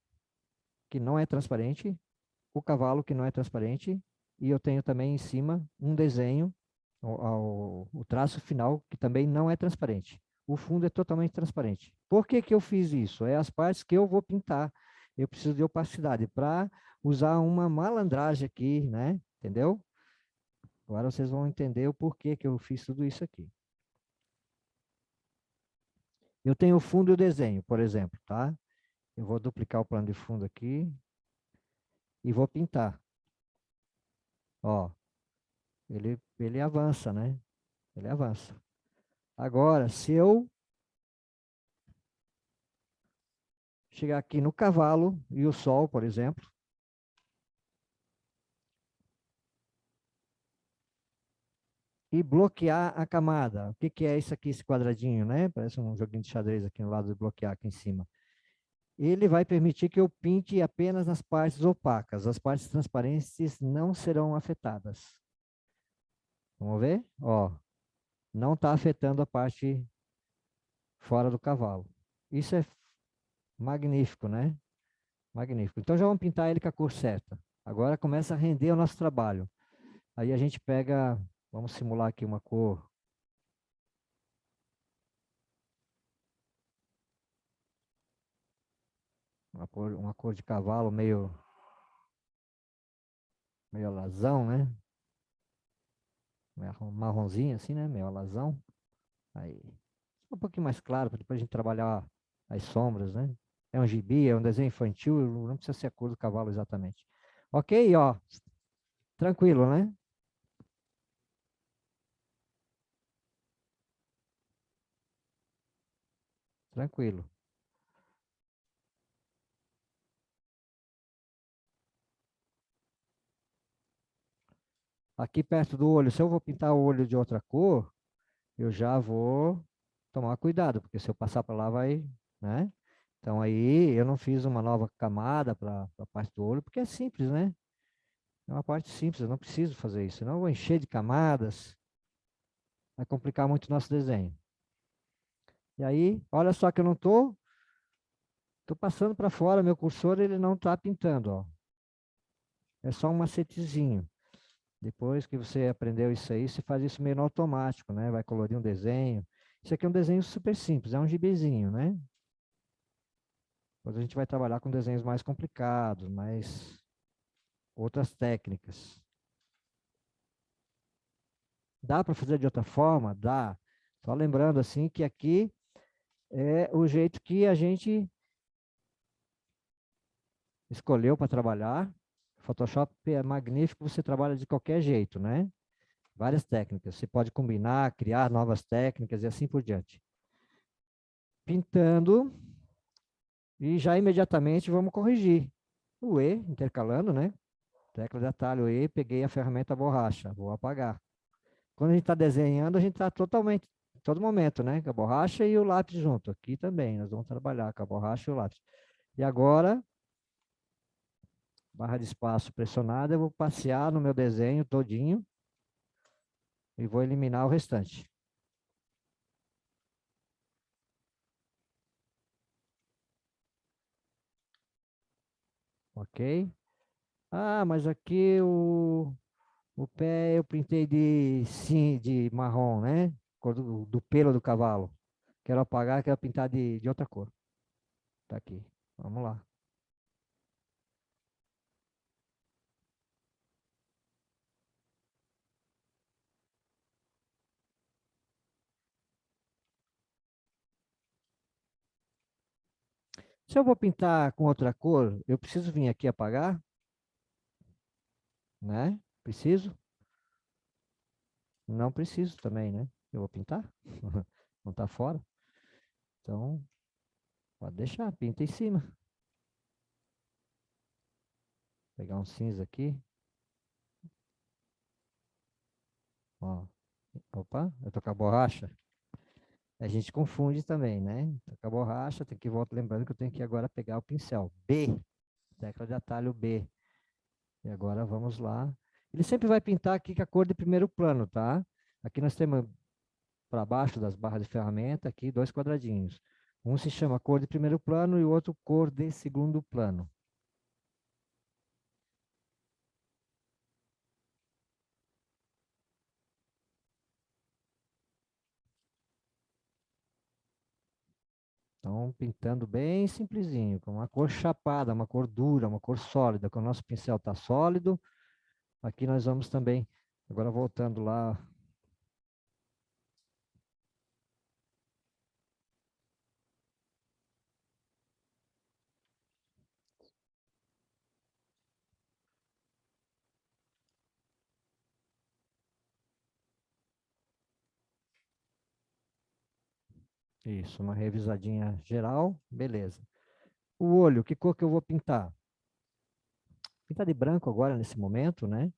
que não é transparente, o cavalo, que não é transparente, e eu tenho também em cima um desenho, o traço final, que também não é transparente. O fundo é totalmente transparente. Por que que eu fiz isso? É as partes que eu vou pintar. Eu preciso de opacidade para usar uma malandragem aqui, né? Entendeu? Agora vocês vão entender o porquê que eu fiz tudo isso aqui. Eu tenho o fundo e o desenho, por exemplo, tá? Eu vou duplicar o plano de fundo aqui e vou pintar. Ó, ele avança, né? Ele avança. Agora, se eu chegar aqui no cavalo e o sol, por exemplo, e bloquear a camada. O que que é isso aqui, esse quadradinho, né? Parece um joguinho de xadrez aqui no lado de bloquear aqui em cima. Ele vai permitir que eu pinte apenas nas partes opacas. As partes transparentes não serão afetadas. Vamos ver? Ó, não está afetando a parte fora do cavalo. Isso é magnífico, né? Magnífico. Então já vamos pintar ele com a cor certa. Agora começa a render o nosso trabalho. Aí a gente pega, vamos simular aqui uma cor de cavalo meio alazão, né? Meio marronzinho assim, né? Meio alazão. Aí, um pouquinho mais claro, para depois a gente trabalhar as sombras, né? É um gibi, é um desenho infantil, não precisa ser a cor do cavalo exatamente. Ok, ó. Tranquilo, né? Tranquilo. Aqui perto do olho, se eu vou pintar o olho de outra cor, eu já vou tomar cuidado, porque se eu passar para lá vai, né? Então aí eu não fiz uma nova camada para a parte do olho, porque é simples, né? É uma parte simples, eu não preciso fazer isso, senão eu vou encher de camadas, vai complicar muito o nosso desenho. E aí, olha só que eu não tô passando para fora, meu cursor ele não está pintando, ó. É só um macetezinho. Depois que você aprendeu isso aí, você faz isso meio no automático, né? Vai colorir um desenho. Isso aqui é um desenho super simples, é um gibizinho, né? Depois a gente vai trabalhar com desenhos mais complicados, mais outras técnicas. Dá para fazer de outra forma? Dá. Só lembrando assim que aqui é o jeito que a gente escolheu para trabalhar. Photoshop é magnífico, você trabalha de qualquer jeito, né? Várias técnicas. Você pode combinar, criar novas técnicas e assim por diante. Pintando e já imediatamente vamos corrigir. O E, intercalando, né? Tecla de atalho E, peguei a ferramenta borracha, vou apagar. Quando a gente está desenhando, a gente está totalmente, todo momento, né? Com a borracha e o lápis junto. Aqui também, nós vamos trabalhar com a borracha e o lápis. E agora, barra de espaço pressionada, eu vou passear no meu desenho todinho e vou eliminar o restante. Ok? Ah, mas aqui o pé eu pintei de, sim, de marrom, né? Cor do pelo do cavalo. Quero apagar, quero pintar de outra cor. Tá aqui. Vamos lá. Se eu vou pintar com outra cor, eu preciso vir aqui apagar, né? Preciso? Não preciso também, né? Eu vou pintar. Não tá fora. Então, pode deixar, pinta em cima. Pegar um cinza aqui. Ó. Opa, eu tô com a borracha. A gente confunde também, né? Tô com a borracha, tem que voltar lembrando que eu tenho que agora pegar o pincel. B, tecla de atalho B. E agora vamos lá. Ele sempre vai pintar aqui com a cor de primeiro plano, tá? Aqui nós temos para baixo das barras de ferramenta, aqui dois quadradinhos. Um se chama cor de primeiro plano e o outro cor de segundo plano. Então, pintando bem simplesinho, com uma cor chapada, uma cor dura, uma cor sólida. Quando o nosso pincel está sólido, aqui nós vamos também, agora voltando lá. Isso, uma revisadinha geral, beleza. O olho, que cor que eu vou pintar? Pintar de branco agora, nesse momento, né?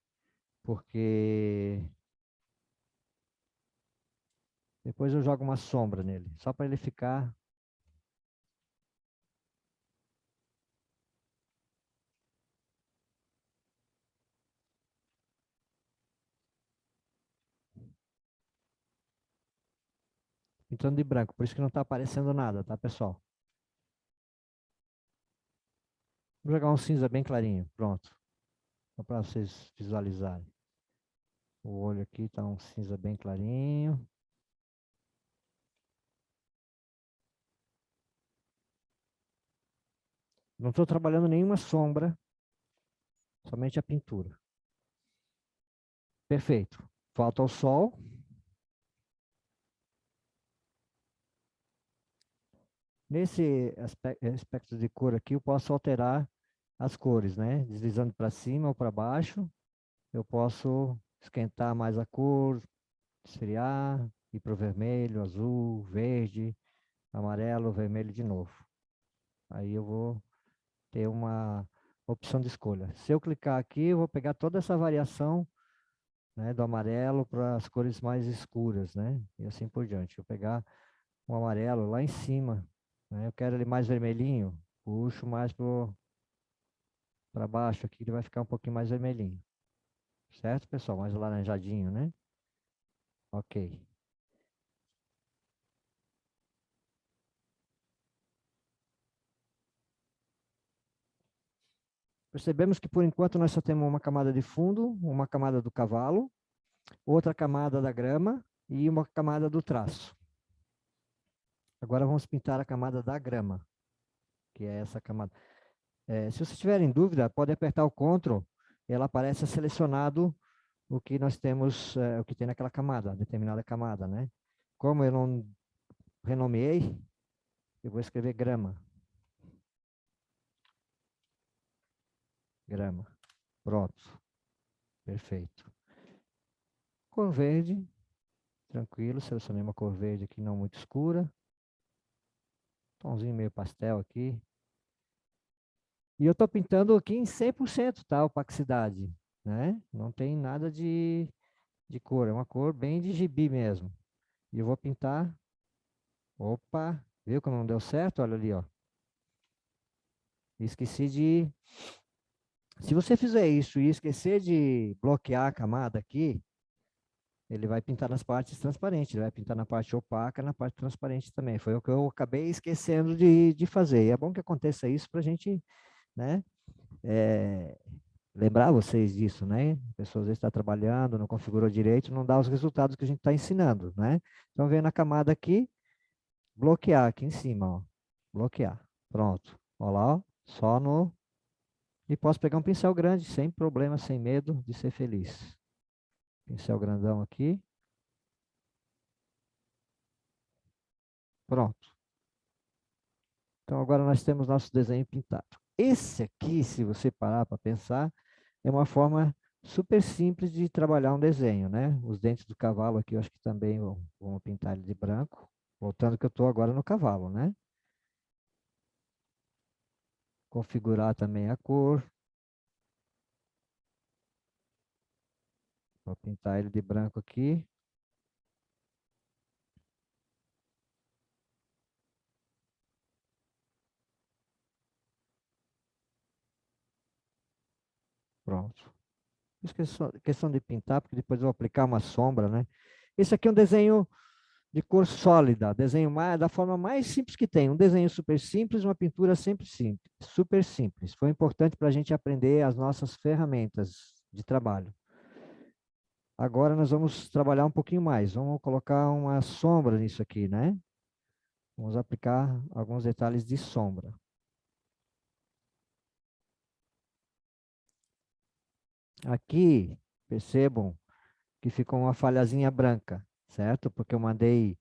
Porque depois eu jogo uma sombra nele, só para ele ficar. Pintando de branco, por isso que não está aparecendo nada, tá, pessoal? Vou jogar um cinza bem clarinho, pronto. Só para vocês visualizarem. O olho aqui está um cinza bem clarinho. Não estou trabalhando nenhuma sombra, somente a pintura. Perfeito. Falta o sol. Nesse aspecto de cor aqui, eu posso alterar as cores, né? Deslizando para cima ou para baixo. Eu posso esquentar mais a cor, esfriar, ir para o vermelho, azul, verde, amarelo, vermelho de novo. Aí eu vou ter uma opção de escolha. Se eu clicar aqui, eu vou pegar toda essa variação, né, do amarelo para as cores mais escuras, né? E assim por diante. Eu vou pegar um amarelo lá em cima, né? Eu quero ele mais vermelhinho, puxo mais para baixo aqui, ele vai ficar um pouquinho mais vermelhinho. Certo, pessoal? Mais alaranjadinho, né? Ok. Percebemos que por enquanto nós só temos uma camada de fundo, uma camada do cavalo, outra camada da grama e uma camada do traço. Agora vamos pintar a camada da grama, que é essa camada. Se vocês tiverem dúvida, pode apertar o Ctrl, ela aparece selecionado o que nós temos, o que tem naquela camada, determinada camada, né? Como eu não renomeei, eu vou escrever grama. Grama. Pronto. Perfeito. Cor verde. Tranquilo. Selecionei uma cor verde aqui, não muito escura. Tomzinho meio pastel aqui. E eu estou pintando aqui em 100%, tá? Opacidade, né? Não tem nada de cor. É uma cor bem de gibi mesmo. E eu vou pintar. Opa! Viu como não deu certo? Olha ali, ó. Esqueci de... Se você fizer isso e esquecer de bloquear a camada aqui, ele vai pintar nas partes transparentes, ele vai pintar na parte opaca, na parte transparente também. Foi o que eu acabei esquecendo de fazer. E é bom que aconteça isso para a gente, né, lembrar vocês disso, né? A pessoa às vezes está trabalhando, não configurou direito, não dá os resultados que a gente está ensinando, né? Então, vem na camada aqui, bloquear aqui em cima, ó. Bloquear. Pronto. Olha lá, ó. Só no... E posso pegar um pincel grande, sem problema, sem medo de ser feliz. Pincel grandão aqui. Pronto. Então, agora nós temos nosso desenho pintado. Esse aqui, se você parar para pensar, é uma forma super simples de trabalhar um desenho, né? Os dentes do cavalo aqui, eu acho que também vamos pintar ele de branco. Voltando que eu estou agora no cavalo, né? Configurar também a cor. Vou pintar ele de branco aqui. Pronto. Questão de pintar, porque depois eu vou aplicar uma sombra, né? Esse aqui é um desenho de cor sólida, desenho da forma mais simples que tem. Um desenho super simples, uma pintura sempre simples, super simples. Foi importante para a gente aprender as nossas ferramentas de trabalho. Agora nós vamos trabalhar um pouquinho mais. Vamos colocar uma sombra nisso aqui, né? Vamos aplicar alguns detalhes de sombra. Aqui, percebam que ficou uma falhazinha branca, certo? Porque eu mandei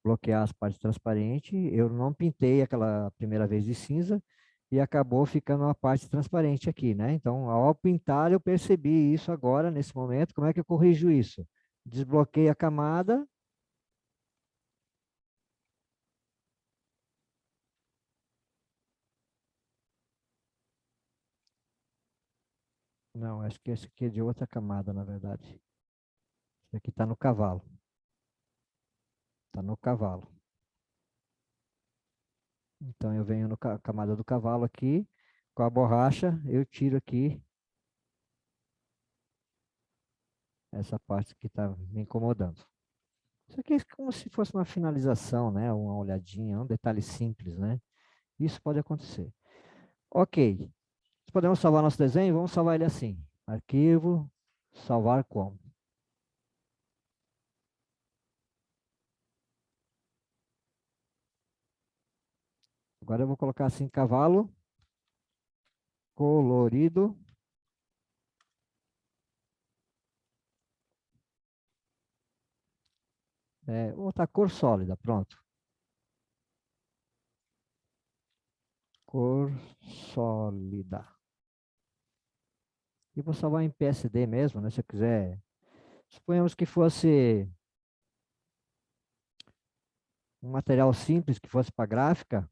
bloquear as partes transparentes, eu não pintei aquela primeira vez de cinza e acabou ficando uma parte transparente aqui, né? Então, ao pintar, eu percebi isso agora, nesse momento. Como é que eu corrijo isso? Desbloqueio a camada. Não, acho que esse aqui é de outra camada, na verdade. Esse aqui está no cavalo. Está no cavalo. Então, eu venho na camada do cavalo aqui, com a borracha, eu tiro aqui essa parte que está me incomodando. Isso aqui é como se fosse uma finalização, né? Uma olhadinha, um detalhe simples, né? Isso pode acontecer. Ok. Podemos salvar nosso desenho? Vamos salvar ele assim. Arquivo, salvar como. Agora eu vou colocar assim, cavalo colorido Vou botar cor sólida, pronto. Cor sólida. E vou salvar em PSD mesmo, né? Se eu quiser. Suponhamos que fosse um material simples, que fosse para gráfica.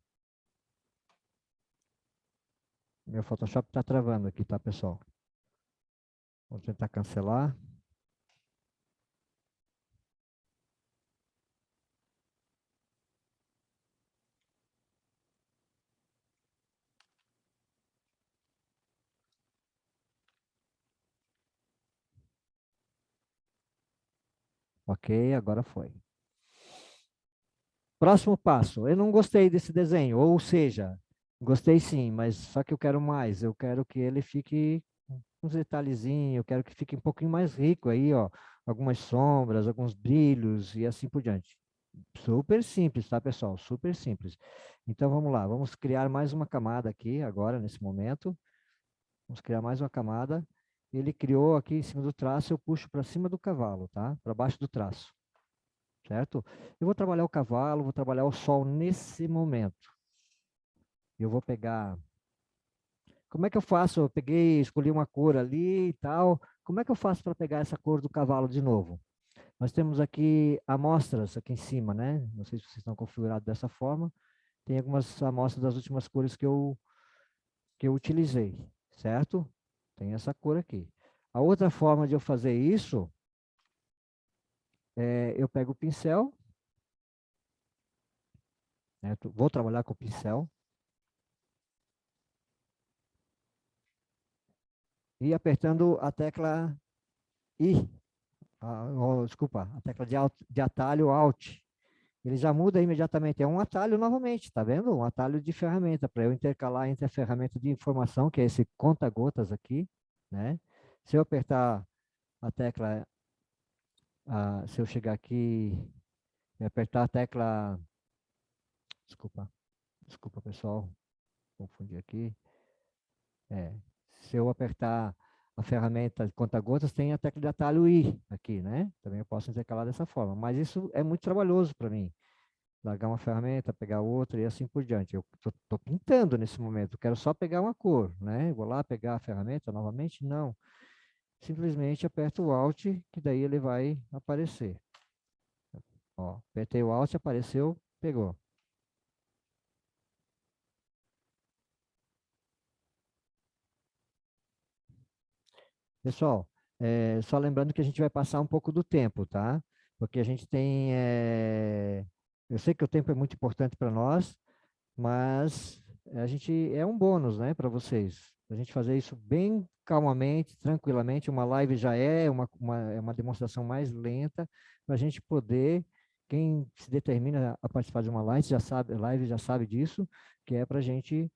Meu Photoshop está travando aqui, tá, pessoal? Vou tentar cancelar. Ok, agora foi. Próximo passo. Eu não gostei desse desenho, ou seja, gostei sim, mas só que eu quero mais. Eu quero que ele fique uns detalhezinhos, eu quero que fique um pouquinho mais rico aí, ó. Algumas sombras, alguns brilhos e assim por diante. Super simples, tá, pessoal? Super simples. Então, vamos lá. Vamos criar mais uma camada aqui, agora, nesse momento. Vamos criar mais uma camada. Ele criou aqui em cima do traço, eu puxo para cima do cavalo, tá? Para baixo do traço, certo? Eu vou trabalhar o cavalo, vou trabalhar o sol nesse momento. Eu vou pegar... Como é que eu faço? Eu peguei, escolhi uma cor ali e tal. Como é que eu faço para pegar essa cor do cavalo de novo? Nós temos aqui amostras aqui em cima, né? Não sei se vocês estão configurados dessa forma. Tem algumas amostras das últimas cores que eu utilizei, certo? Tem essa cor aqui. A outra forma de eu fazer isso é eu pego o pincel, né? Vou trabalhar com o pincel e apertando a tecla I, desculpa, a tecla de atalho Alt. Ele já muda imediatamente. É um atalho novamente, tá vendo? Um atalho de ferramenta, para eu intercalar entre a ferramenta de informação, que é esse conta-gotas aqui, né? Se eu apertar a tecla, se eu chegar aqui e apertar a tecla, desculpa pessoal, confundi aqui. Se eu apertar a ferramenta de conta-gotas, tem a tecla de atalho I aqui, né? Também eu posso intercalar dessa forma, mas isso é muito trabalhoso para mim. Largar uma ferramenta, pegar outra e assim por diante. Eu estou pintando nesse momento, quero só pegar uma cor, né? Vou lá pegar a ferramenta novamente? Não. Simplesmente aperto o Alt, que daí ele vai aparecer. Ó, apertei o Alt, apareceu, pegou. Pessoal, só lembrando que a gente vai passar um pouco do tempo, tá? Porque a gente tem... eu sei que o tempo é muito importante para nós, mas a gente é um bônus, né, para vocês. A gente fazer isso bem calmamente, tranquilamente. Uma live já é uma demonstração mais lenta, para a gente poder, quem se determina a participar de uma live já sabe disso, que é para a gente,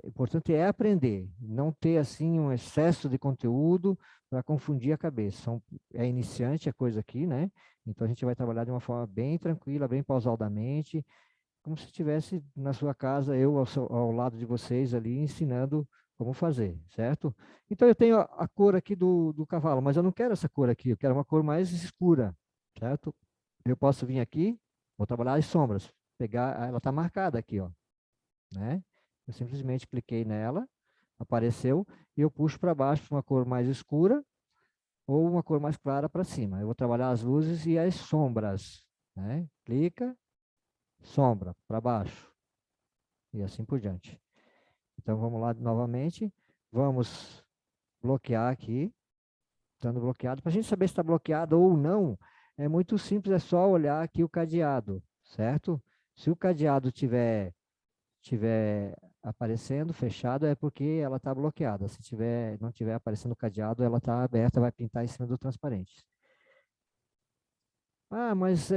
importante é aprender, não ter assim um excesso de conteúdo para confundir a cabeça. É iniciante a coisa aqui, né? Então a gente vai trabalhar de uma forma bem tranquila, bem pausadamente, como se estivesse na sua casa, eu ao lado de vocês ali, ensinando como fazer, certo? Então, eu tenho a cor aqui do cavalo, mas eu não quero essa cor aqui, eu quero uma cor mais escura, certo? Eu posso vir aqui, vou trabalhar as sombras, pegar, ela está marcada aqui, ó, né? Eu simplesmente cliquei nela, apareceu, e eu puxo para baixo uma cor mais escura ou uma cor mais clara para cima. Eu vou trabalhar as luzes e as sombras, né? Clica, sombra, para baixo. E assim por diante. Então, vamos lá novamente. Vamos bloquear aqui. Estando bloqueado. Para a gente saber se está bloqueado ou não, é muito simples, é só olhar aqui o cadeado, certo? Se o cadeado tiver aparecendo, fechado, é porque ela está bloqueada. Se não tiver aparecendo o cadeado, ela está aberta, vai pintar em cima do transparente. Ah, mas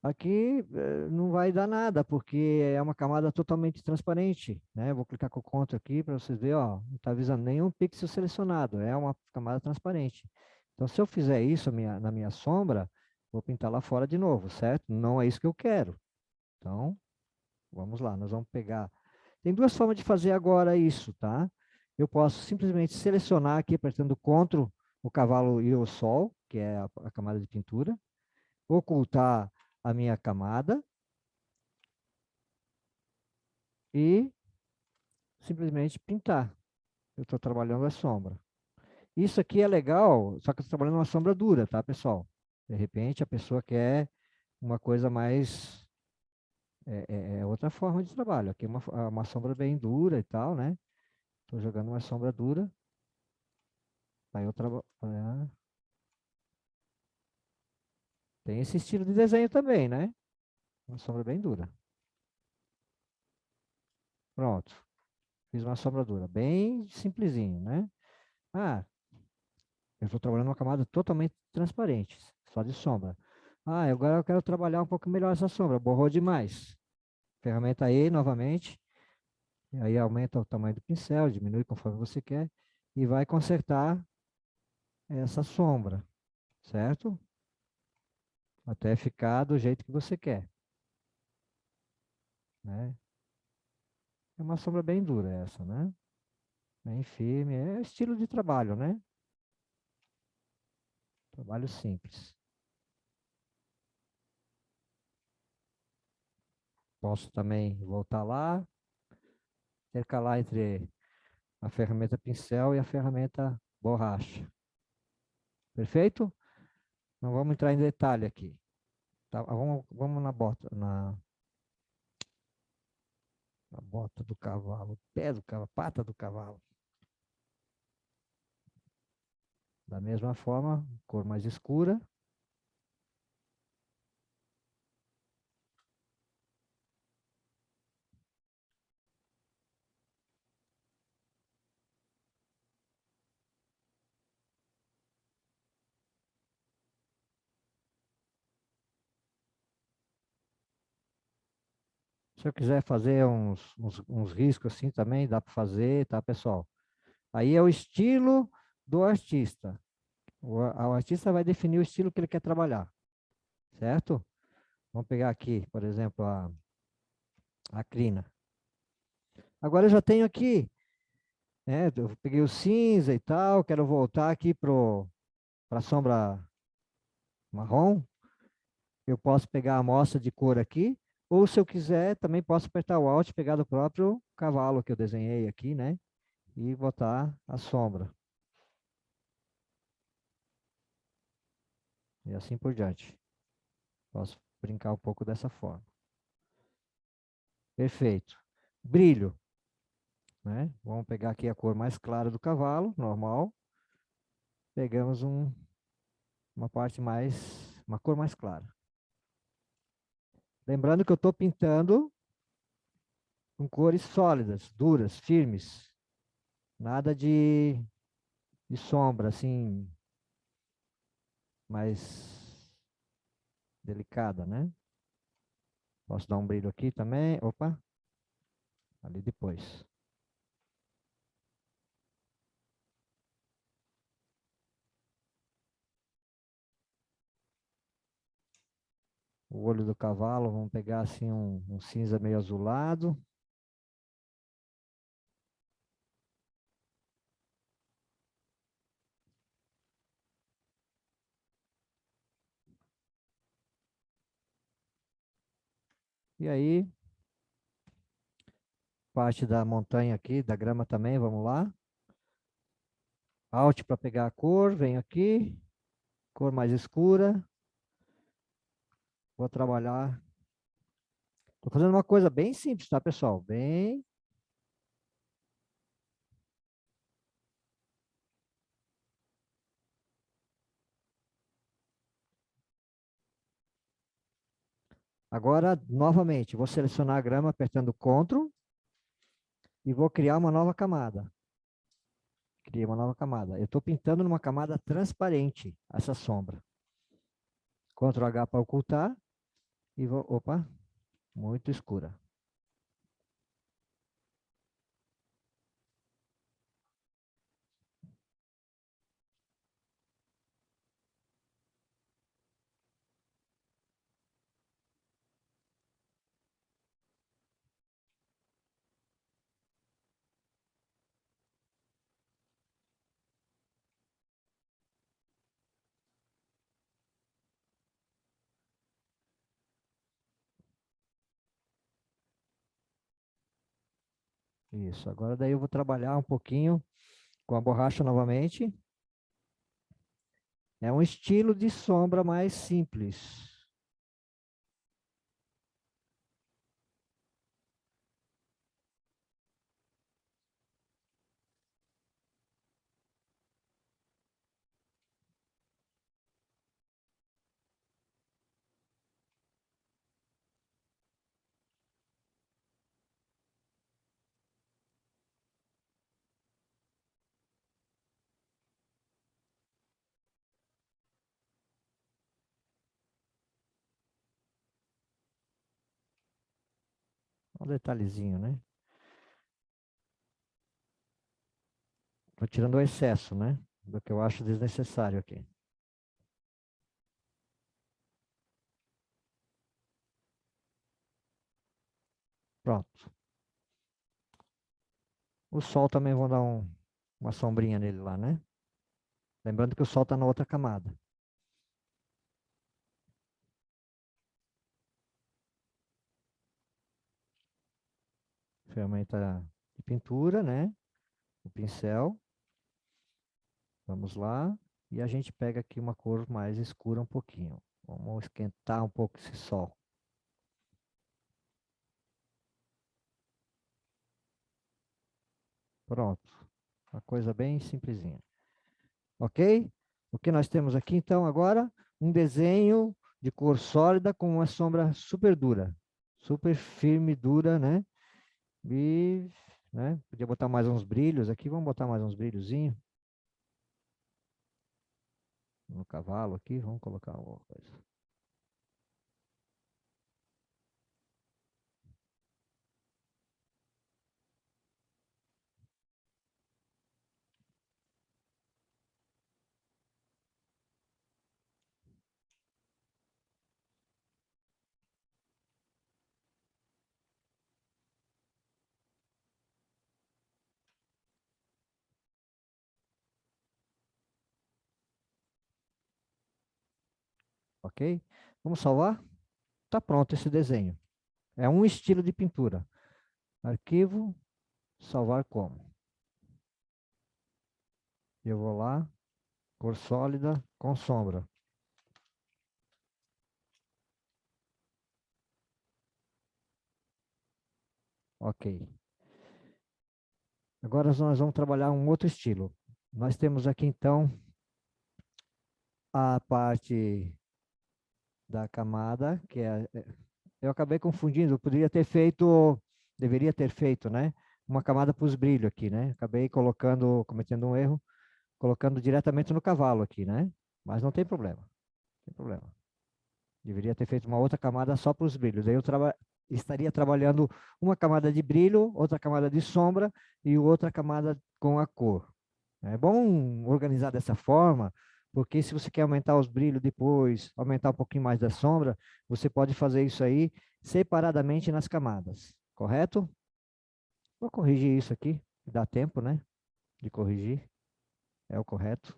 aqui não vai dar nada, porque é uma camada totalmente transparente, né? Vou clicar com o Ctrl aqui para vocês verem, ó, não está avisando nenhum pixel selecionado, é uma camada transparente. Então, se eu fizer isso na minha sombra, vou pintar lá fora de novo, certo? Não é isso que eu quero. Então, vamos lá, nós vamos pegar... Tem duas formas de fazer agora isso, tá? Eu posso simplesmente selecionar aqui, apertando Ctrl, o cavalo e o sol, que é a camada de pintura, ocultar a minha camada e simplesmente pintar. Eu estou trabalhando a sombra. Isso aqui é legal, só que eu estou trabalhando uma sombra dura, tá, pessoal? De repente, a pessoa quer uma coisa mais... É outra forma de trabalho. Aqui é uma sombra bem dura e tal, né? Estou jogando uma sombra dura. Aí eu trabalho... Tem esse estilo de desenho também, né? Uma sombra bem dura. Pronto. Fiz uma sombra dura. Bem simplesinho, né? Ah, eu estou trabalhando uma camada totalmente transparente, só de sombra. Ah, agora eu quero trabalhar um pouco melhor essa sombra. Borrou demais. Ferramenta E novamente. E aí aumenta o tamanho do pincel, diminui conforme você quer. E vai consertar essa sombra, certo? Até ficar do jeito que você quer, né? É uma sombra bem dura essa, né? Bem firme. É estilo de trabalho, né? Trabalho simples. Posso também voltar lá, intercalar entre a ferramenta pincel e a ferramenta borracha. Perfeito? Não vamos entrar em detalhe aqui. Tá, vamos na bota do cavalo, pé do cavalo, pata do cavalo. Da mesma forma, cor mais escura. Se eu quiser fazer uns riscos assim também, dá para fazer, tá, pessoal? Aí é o estilo do artista. O artista vai definir o estilo que ele quer trabalhar, certo? Vamos pegar aqui, por exemplo, a crina. Agora eu já tenho aqui, né? Eu peguei o cinza e tal, quero voltar aqui para a sombra marrom. Eu posso pegar a amostra de cor aqui, ou se eu quiser, também posso apertar o Alt e pegar do próprio cavalo que eu desenhei aqui, né? E botar a sombra. E assim por diante. Posso brincar um pouco dessa forma. Perfeito. Brilho, né? Vamos pegar aqui a cor mais clara do cavalo, normal. Pegamos uma cor mais clara. Lembrando que eu estou pintando com cores sólidas, duras, firmes. Nada de sombra, assim, mais delicada, né? Posso dar um brilho aqui também. Opa, ali depois. O olho do cavalo, vamos pegar assim um cinza meio azulado. E aí, parte da montanha aqui, da grama também, vamos lá. Alt para pegar a cor, venho aqui. Cor mais escura. Vou trabalhar. Estou fazendo uma coisa bem simples, tá, pessoal? Bem... Agora, novamente, vou selecionar a grama apertando Ctrl e vou criar uma nova camada. Criei uma nova camada. Eu estou pintando numa camada transparente essa sombra. Ctrl H para ocultar e vou... Opa, muito escura. Isso, agora daí eu vou trabalhar um pouquinho com a borracha novamente. É um estilo de sombra mais simples. Um detalhezinho, né? Estou tirando o excesso, né? Do que eu acho desnecessário aqui. Pronto. O sol também vou dar uma sombrinha nele lá, né? Lembrando que o sol está na outra camada. Ferramenta de pintura, né? O pincel. Vamos lá. E a gente pega aqui uma cor mais escura um pouquinho. Vamos esquentar um pouco esse sol. Pronto. Uma coisa bem simplesinha. Ok? O que nós temos aqui, então, agora? Um desenho de cor sólida com uma sombra super dura. Super firme, dura, né? E, né? Podia botar mais uns brilhos aqui. Vamos botar mais uns brilhozinhos no cavalo aqui. Vamos colocar alguma coisa. Ok? Vamos salvar? Tá pronto esse desenho. É um estilo de pintura. Arquivo, salvar como. Eu vou lá, cor sólida com sombra. Ok. Agora nós vamos trabalhar um outro estilo. Nós temos aqui então a parte da camada, que eu acabei confundindo, eu poderia ter feito, deveria ter feito, né? Uma camada para os brilhos aqui, né? Acabei colocando, cometendo um erro, colocando diretamente no cavalo aqui, né? Mas não tem problema, não tem problema. Deveria ter feito uma outra camada só para os brilhos. Aí eu estaria trabalhando uma camada de brilho, outra camada de sombra e outra camada com a cor. É bom organizar dessa forma, porque se você quer aumentar os brilhos depois, aumentar um pouquinho mais da sombra, você pode fazer isso aí separadamente nas camadas, correto? Vou corrigir isso aqui, dá tempo, né? De corrigir, é o correto.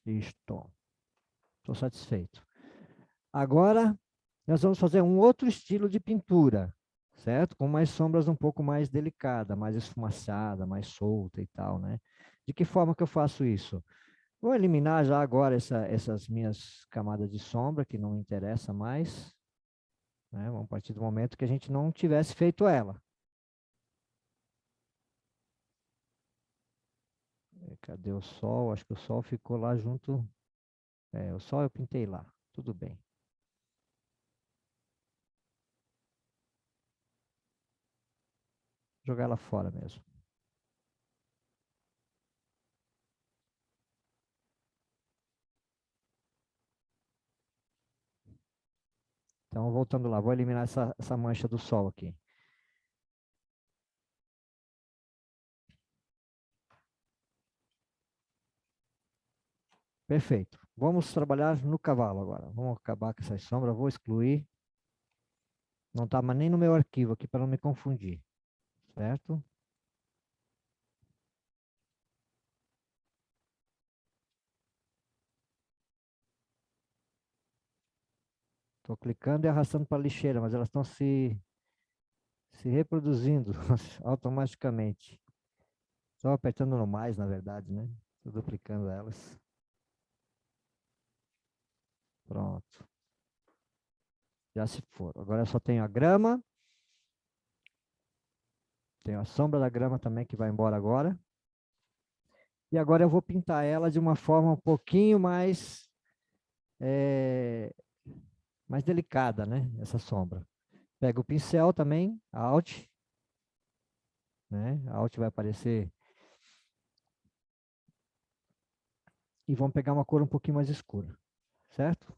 Isto, estou satisfeito. Agora, nós vamos fazer um outro estilo de pintura, certo? Com mais sombras um pouco mais delicada, mais esfumaçada, mais solta e tal, né? De que forma que eu faço isso? Vou eliminar já agora essas minhas camadas de sombra, que não interessa mais, né? Vamos partir do momento que a gente não tivesse feito ela. Cadê o sol? Acho que o sol ficou lá junto. O sol eu pintei lá, tudo bem. Jogar ela fora mesmo. Então, voltando lá, vou eliminar essa mancha do sol aqui. Perfeito. Vamos trabalhar no cavalo agora. Vamos acabar com essa sombra. Vou excluir. Não está nem no meu arquivo aqui para não me confundir. Certo? Estou clicando e arrastando para a lixeira, mas elas estão se reproduzindo automaticamente. Estou apertando no mais, na verdade, né? Estou duplicando elas. Pronto. Já se foram. Agora eu só tenho a grama. Tenho a sombra da grama também que vai embora agora. E agora eu vou pintar ela de uma forma um pouquinho mais delicada, né? Essa sombra. Pega o pincel também, Alt, né? Alt vai aparecer. E vamos pegar uma cor um pouquinho mais escura, certo?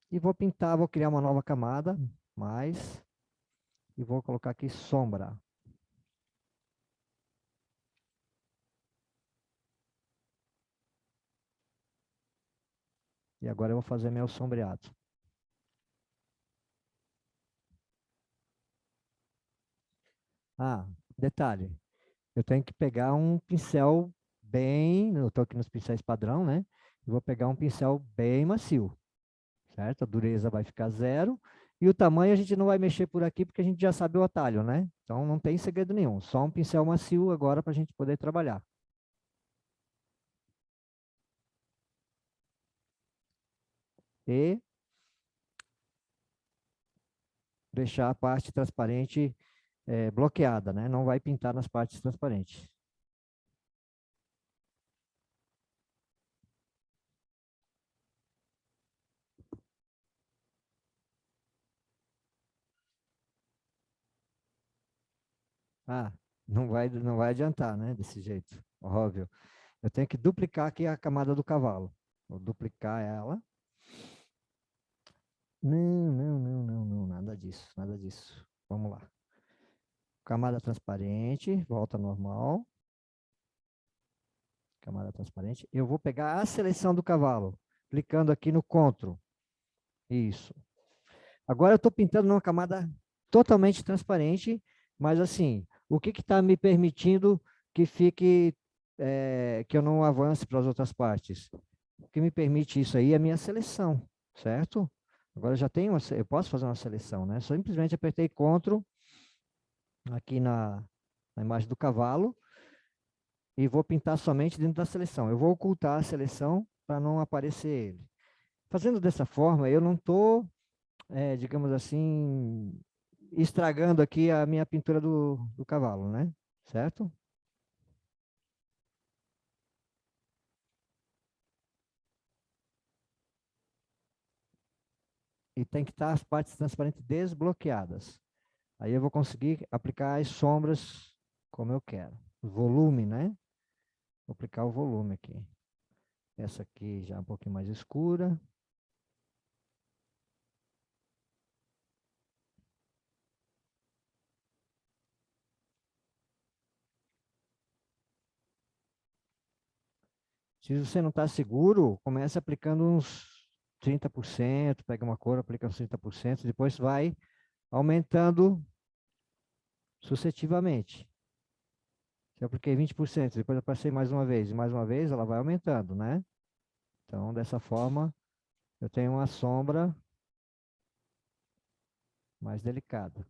E vou pintar, vou criar uma nova camada, mais, e vou colocar aqui sombra. E agora eu vou fazer meu sombreado. Ah, detalhe, eu tenho que pegar um pincel bem, eu estou aqui nos pincéis padrão, né? Eu vou pegar um pincel bem macio, certo? A dureza vai ficar 0. E o tamanho a gente não vai mexer por aqui, porque a gente já sabe o atalho, né? Então não tem segredo nenhum. Só um pincel macio agora para a gente poder trabalhar. E deixar a parte transparente bloqueada, né? Não vai pintar nas partes transparentes. Ah, não vai adiantar, né? Desse jeito, óbvio. Eu tenho que duplicar aqui a camada do cavalo. Vou duplicar ela. Não, nada disso, nada disso. Vamos lá. Camada transparente, volta normal. Camada transparente. Eu vou pegar a seleção do cavalo, clicando aqui no Ctrl. Isso. Agora eu estou pintando numa camada totalmente transparente, mas assim, o que está me permitindo que fique, que eu não avance para as outras partes? O que me permite isso aí é a minha seleção, certo? Agora eu já tenho, eu posso fazer uma seleção, né? Simplesmente apertei Ctrl aqui na imagem do cavalo e vou pintar somente dentro da seleção. Eu vou ocultar a seleção para não aparecer ele. Fazendo dessa forma, eu não estou, digamos assim, estragando aqui a minha pintura do cavalo, né? Certo? E tem que estar as partes transparentes desbloqueadas. Aí eu vou conseguir aplicar as sombras como eu quero. O volume, né? Vou aplicar o volume aqui. Essa aqui já é um pouquinho mais escura. Se você não está seguro, comece aplicando uns 30%, pega uma cor, aplica uns 30%, depois vai aumentando sucessivamente. Se eu apliquei 20%, depois eu passei mais uma vez, e mais uma vez, ela vai aumentando, né? Então, dessa forma, eu tenho uma sombra mais delicada.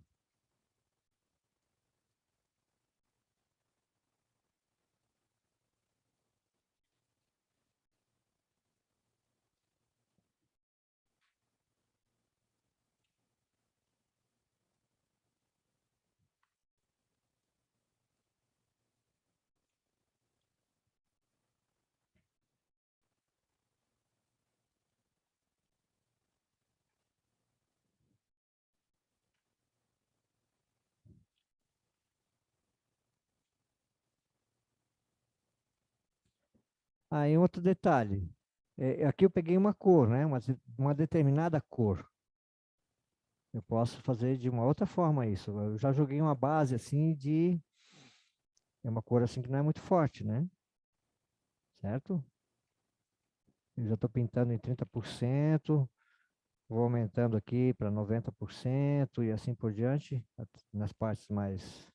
Aí, outro detalhe. Aqui eu peguei uma cor, né? Uma determinada cor. Eu posso fazer de uma outra forma isso. Eu já joguei uma base assim de... É uma cor assim que não é muito forte, né? Certo? Eu já estou pintando em 30%, vou aumentando aqui para 90% e assim por diante, nas partes mais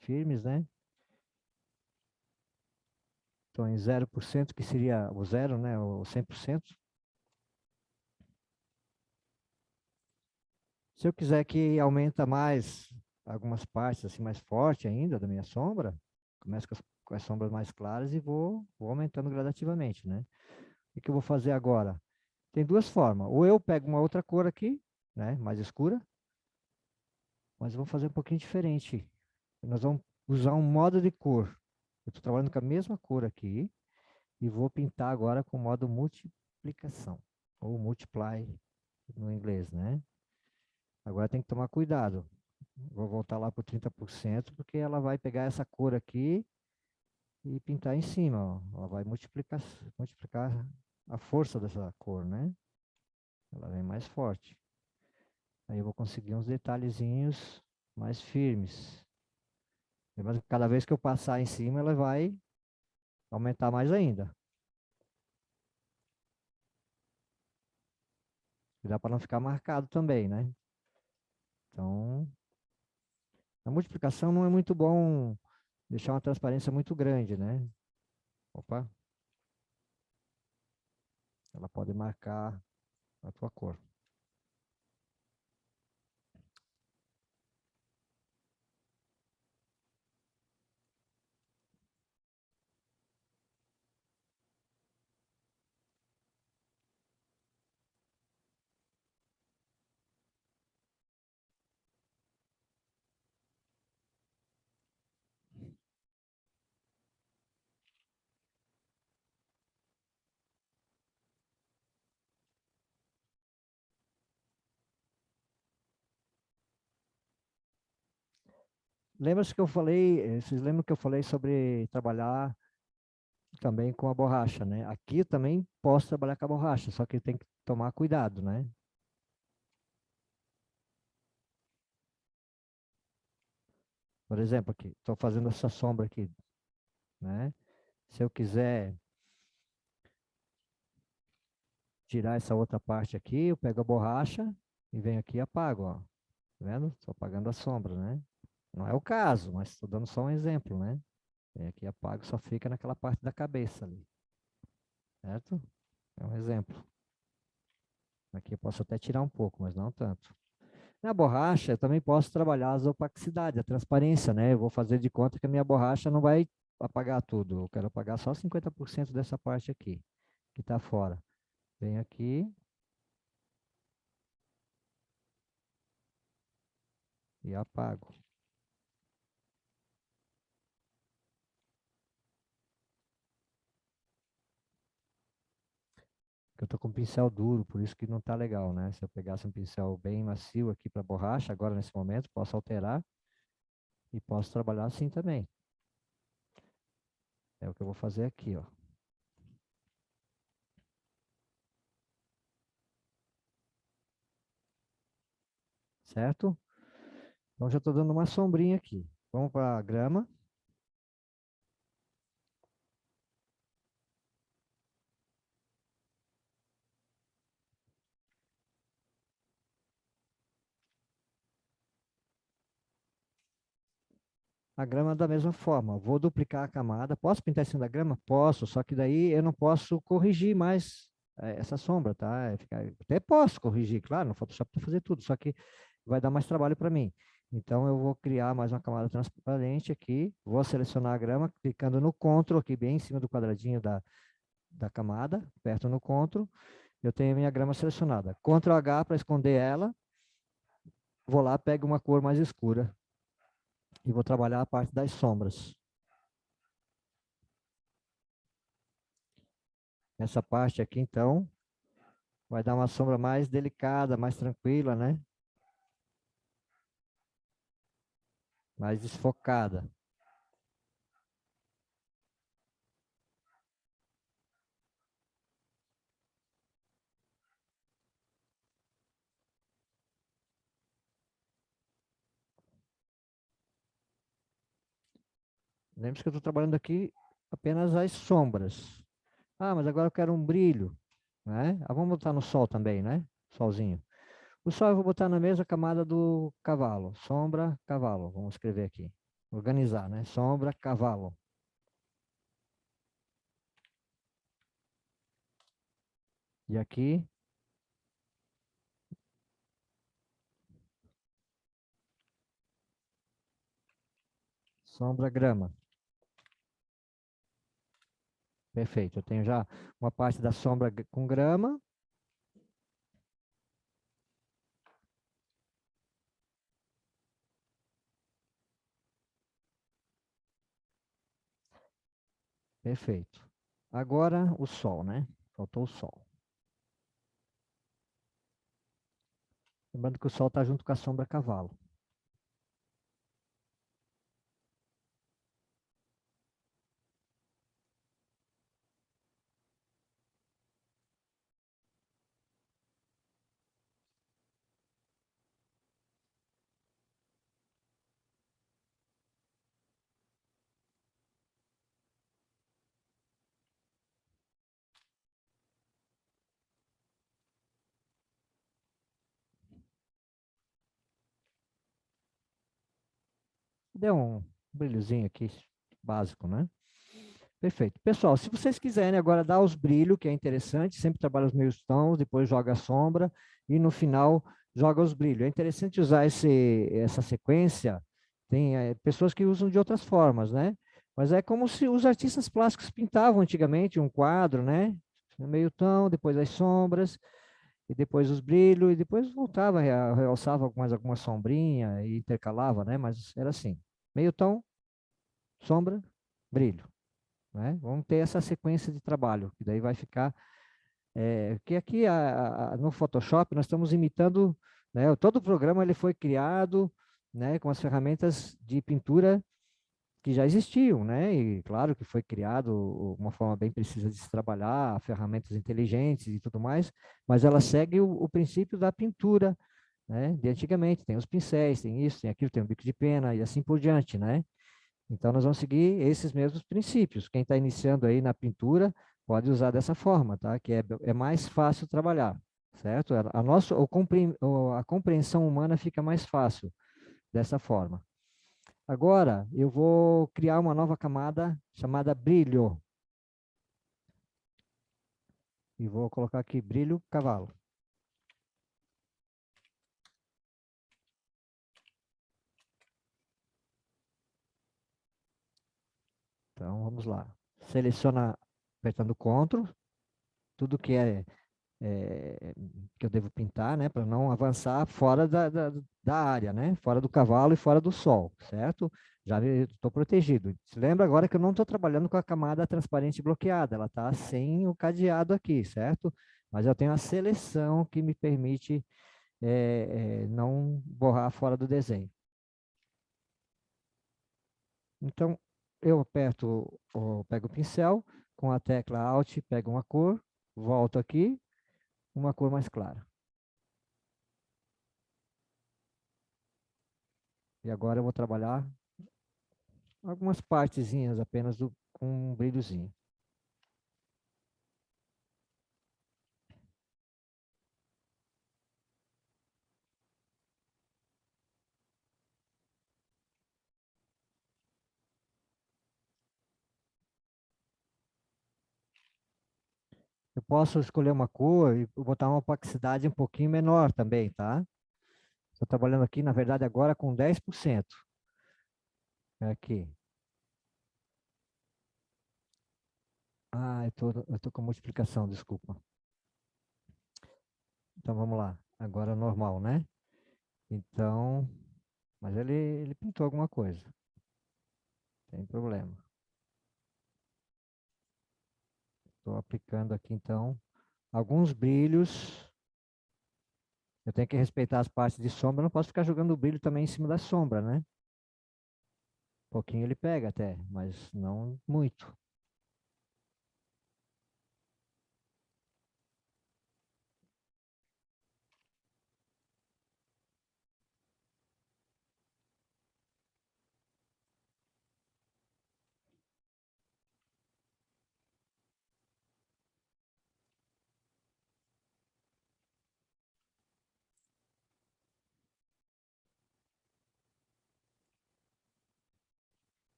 firmes, né? Estou em 0%, que seria o zero, né? O 100%. Se eu quiser que aumenta mais algumas partes, assim, mais forte ainda da minha sombra, começo com as sombras mais claras e vou aumentando gradativamente, né? O que eu vou fazer agora? Tem duas formas. Ou eu pego uma outra cor aqui, né? Mais escura, mas eu vou fazer um pouquinho diferente. Nós vamos usar um modo de cor. Eu estou trabalhando com a mesma cor aqui e vou pintar agora com o modo multiplicação, ou multiply no inglês, né? Agora tem que tomar cuidado. Vou voltar lá para o 30%, porque ela vai pegar essa cor aqui e pintar em cima, ó. Ela vai multiplicar a força dessa cor, né? Ela vem mais forte. Aí eu vou conseguir uns detalhezinhos mais firmes. Mas cada vez que eu passar em cima, ela vai aumentar mais ainda. E dá para não ficar marcado também, né? Então, a multiplicação não é muito bom deixar uma transparência muito grande, né? Opa, ela pode marcar a tua cor. Lembra-se que eu falei, vocês lembram que eu falei sobre trabalhar também com a borracha, né? Aqui eu também posso trabalhar com a borracha, só que tem que tomar cuidado, né? Por exemplo, aqui, estou fazendo essa sombra aqui, né? Se eu quiser tirar essa outra parte aqui, eu pego a borracha e venho aqui e apago, ó. Tá vendo? Estou apagando a sombra, né? Não é o caso, mas estou dando só um exemplo, né? Vem aqui e apago, só fica naquela parte da cabeça ali, certo? É um exemplo. Aqui eu posso até tirar um pouco, mas não tanto. Na borracha, eu também posso trabalhar as opacidades, a transparência, né? Eu vou fazer de conta que a minha borracha não vai apagar tudo. Eu quero apagar só 50% dessa parte aqui, que está fora. Venho aqui e apago. Eu estou com um pincel duro, por isso que não está legal, né? Se eu pegasse um pincel bem macio aqui para borracha, agora nesse momento, posso alterar e posso trabalhar assim também. É o que eu vou fazer aqui, ó. Certo? Então já estou dando uma sombrinha aqui. Vamos para a grama. A grama da mesma forma. Vou duplicar a camada. Posso pintar em cima da grama? Posso, só que daí eu não posso corrigir mais essa sombra, tá? Até posso corrigir, claro, no Photoshop para fazer tudo, só que vai dar mais trabalho para mim. Então eu vou criar mais uma camada transparente aqui, vou selecionar a grama, clicando no Ctrl aqui bem em cima do quadradinho da camada, aperto no Ctrl, eu tenho a minha grama selecionada. Ctrl H para esconder ela, vou lá, pego uma cor mais escura e vou trabalhar a parte das sombras. Essa parte aqui, então, vai dar uma sombra mais delicada, mais tranquila, né? Mais desfocada. Lembre-se que eu estou trabalhando aqui apenas as sombras. Ah, mas agora eu quero um brilho, né? Ah, vamos botar no sol também, né? Solzinho. O sol eu vou botar na mesma camada do cavalo. Sombra, cavalo. Vamos escrever aqui. Organizar, né? Sombra, cavalo. E aqui, sombra, grama. Perfeito. Eu tenho já uma parte da sombra com grama. Perfeito. Agora o sol, né? Faltou o sol. Lembrando que o sol está junto com a sombra cavalo. Deu um brilhozinho aqui, básico, né? Perfeito. Pessoal, se vocês quiserem agora dar os brilhos, que é interessante, sempre trabalha os meios tons, depois joga a sombra e no final joga os brilhos. É interessante usar essa sequência. Tem pessoas que usam de outras formas, né? Mas é como se os artistas plásticos pintavam antigamente um quadro, né? Meio tom, depois as sombras, e depois os brilhos, e depois voltava, realçava mais alguma sombrinha e intercalava, né? Mas era assim, meio tom, sombra, brilho, né? Vamos ter essa sequência de trabalho, que daí vai ficar, que aqui no Photoshop nós estamos imitando, né? Todo o programa ele foi criado, né? Com as ferramentas de pintura que já existiam, né? E claro que foi criado uma forma bem precisa de se trabalhar, ferramentas inteligentes e tudo mais, mas ela segue o princípio da pintura, né? De antigamente, tem os pincéis, tem isso, tem aquilo, tem o bico de pena e assim por diante, né? Então nós vamos seguir esses mesmos princípios. Quem está iniciando aí na pintura pode usar dessa forma, tá? Que é mais fácil trabalhar, certo? A compreensão humana fica mais fácil dessa forma. Agora, eu vou criar uma nova camada chamada brilho. E vou colocar aqui brilho cavalo. Então, vamos lá. Seleciona, apertando CTRL, tudo que eu devo pintar, né? Para não avançar fora da área, né? Fora do cavalo e fora do sol, certo? Já estou protegido. Se lembra agora que eu não estou trabalhando com a camada transparente bloqueada, ela está sem o cadeado aqui, certo? Mas eu tenho a seleção que me permite não borrar fora do desenho. Então, eu aperto, pego o pincel, com a tecla Alt, pego uma cor, volto aqui, uma cor mais clara. E agora eu vou trabalhar algumas partezinhas apenas com um brilhozinho. Eu posso escolher uma cor e botar uma opacidade um pouquinho menor também, tá? Estou trabalhando aqui, na verdade, agora com 10%. Aqui. Ah, eu tô com multiplicação, desculpa. Então, vamos lá. Agora normal, né? Então, mas ele pintou alguma coisa. Tem problema. Estou aplicando aqui, então, alguns brilhos. Eu tenho que respeitar as partes de sombra. Eu não posso ficar jogando o brilho também em cima da sombra, né? Um pouquinho ele pega até, mas não muito.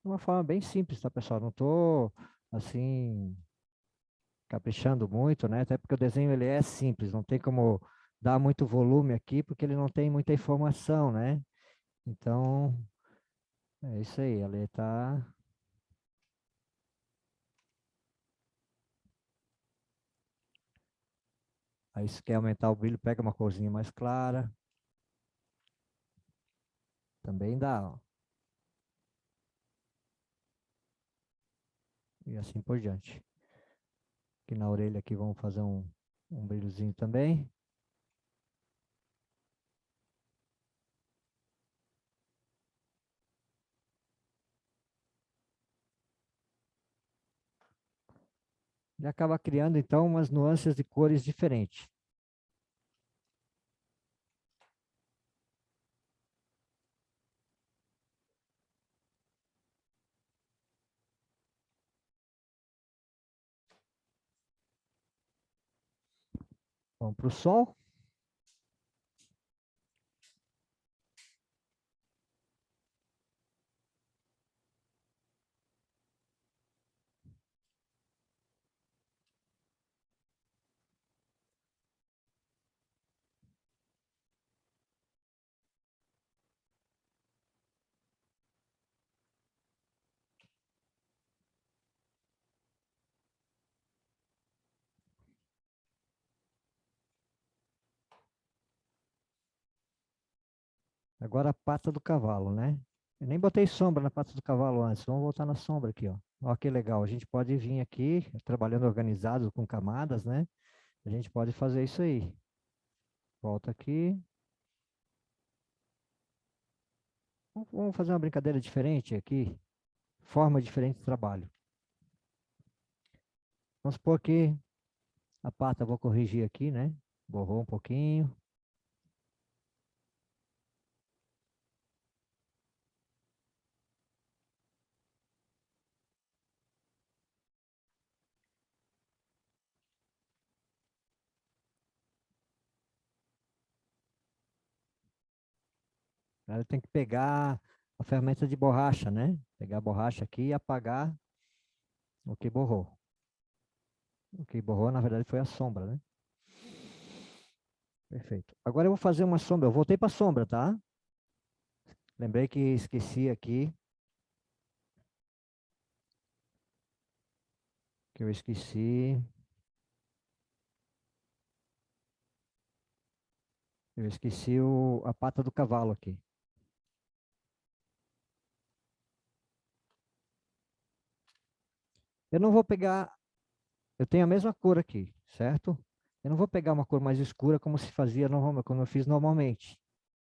uma forma bem simples, tá, pessoal? Não estou, assim, caprichando muito, né? Até porque o desenho ele é simples, não tem como dar muito volume aqui, porque ele não tem muita informação, né? Então, é isso aí, ela está... Aí se quer aumentar o brilho, pega uma corzinha mais clara. Também dá, ó. E assim por diante. Aqui na orelha aqui vamos fazer um brilhozinho também. E acaba criando então umas nuances de cores diferentes. Vamos para o sol. Agora a pata do cavalo, né? Eu nem botei sombra na pata do cavalo antes. Vamos voltar na sombra aqui, ó. Ó que legal. A gente pode vir aqui, trabalhando organizado com camadas, né? A gente pode fazer isso aí. Volta aqui. Vamos fazer uma brincadeira diferente aqui. Forma diferente de trabalho. Vamos supor que a pata, eu vou corrigir aqui, né? Borrou um pouquinho. Ela tem que pegar a ferramenta de borracha, né? Pegar a borracha aqui e apagar o que borrou. O que borrou, na verdade, foi a sombra, né? Perfeito. Agora eu vou fazer uma sombra. Eu voltei para a sombra, tá? Lembrei que esqueci aqui. Que eu esqueci. Eu esqueci a pata do cavalo aqui. Eu não vou pegar... Eu tenho a mesma cor aqui, certo? Eu não vou pegar uma cor mais escura como se fazia normalmente, como eu fiz normalmente,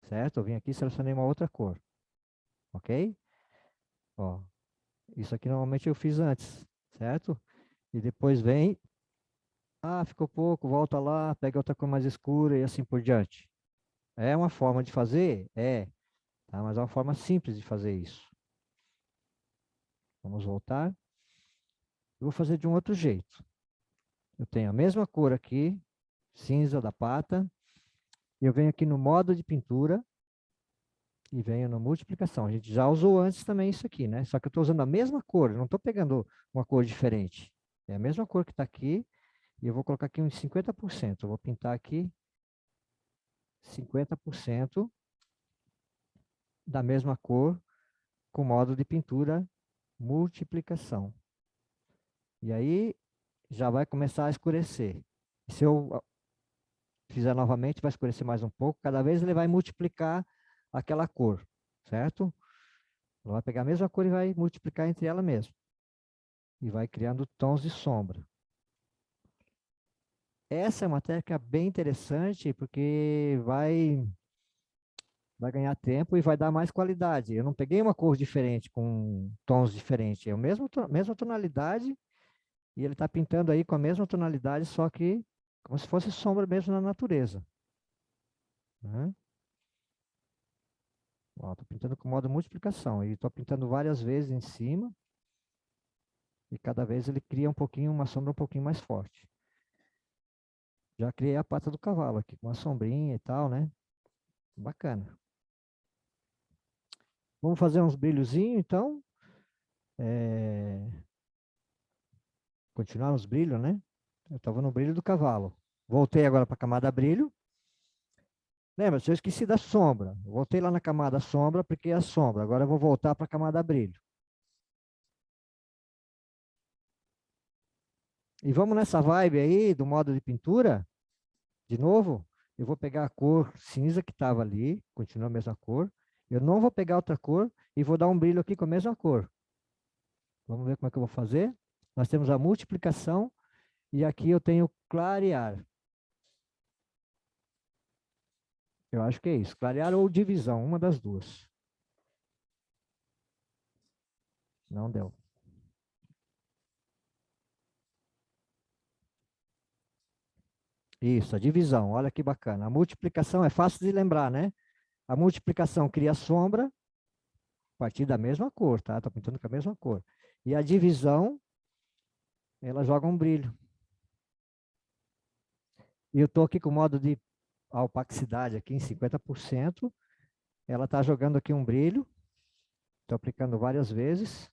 certo? Eu vim aqui e selecionei uma outra cor, ok? Ó, isso aqui normalmente eu fiz antes, certo? E depois vem, ficou pouco, volta lá, pega outra cor mais escura e assim por diante. É uma forma de fazer? É, tá? Mas é uma forma simples de fazer isso. Vamos voltar. Eu vou fazer de um outro jeito. Eu tenho a mesma cor aqui, cinza da pata. Eu venho aqui no modo de pintura e venho na multiplicação. A gente já usou antes também isso aqui, né? Só que eu estou usando a mesma cor, eu não estou pegando uma cor diferente. É a mesma cor que está aqui e eu vou colocar aqui uns 50%. Eu vou pintar aqui 50% da mesma cor com modo de pintura multiplicação. E aí já vai começar a escurecer. Se eu fizer novamente, vai escurecer mais um pouco. Cada vez ele vai multiplicar aquela cor, certo? Ela vai pegar a mesma cor e vai multiplicar entre ela mesma. E vai criando tons de sombra. Essa é uma técnica bem interessante, porque vai ganhar tempo e vai dar mais qualidade. Eu não peguei uma cor diferente, com tons diferentes. É a mesma tonalidade, e ele está pintando aí com a mesma tonalidade, só que como se fosse sombra mesmo na natureza. Né? Estou pintando com modo multiplicação, e estou pintando várias vezes em cima, e cada vez ele cria um pouquinho, uma sombra um pouquinho mais forte. Já criei a pata do cavalo aqui, com uma sombrinha e tal, né? Bacana. Vamos fazer uns brilhozinhos, então. continuar nos brilhos, né? Eu estava no brilho do cavalo. Voltei agora para a camada brilho. Lembra, eu esqueci da sombra. Eu voltei lá na camada sombra, apliquei a sombra. Agora eu vou voltar para a camada brilho. E vamos nessa vibe aí do modo de pintura. De novo, eu vou pegar a cor cinza que estava ali, continua a mesma cor. Eu não vou pegar outra cor e vou dar um brilho aqui com a mesma cor. Vamos ver como é que eu vou fazer. Nós temos a multiplicação e aqui eu tenho clarear. Eu acho que é isso, clarear ou divisão, uma das duas. Não deu. Isso, a divisão, olha que bacana. A multiplicação é fácil de lembrar, né? A multiplicação cria sombra, a partir da mesma cor, tá? Estou pintando com a mesma cor. E a divisão, ela joga um brilho. E eu estou aqui com o modo de opacidade aqui em 50%. Ela está jogando aqui um brilho. Estou aplicando várias vezes,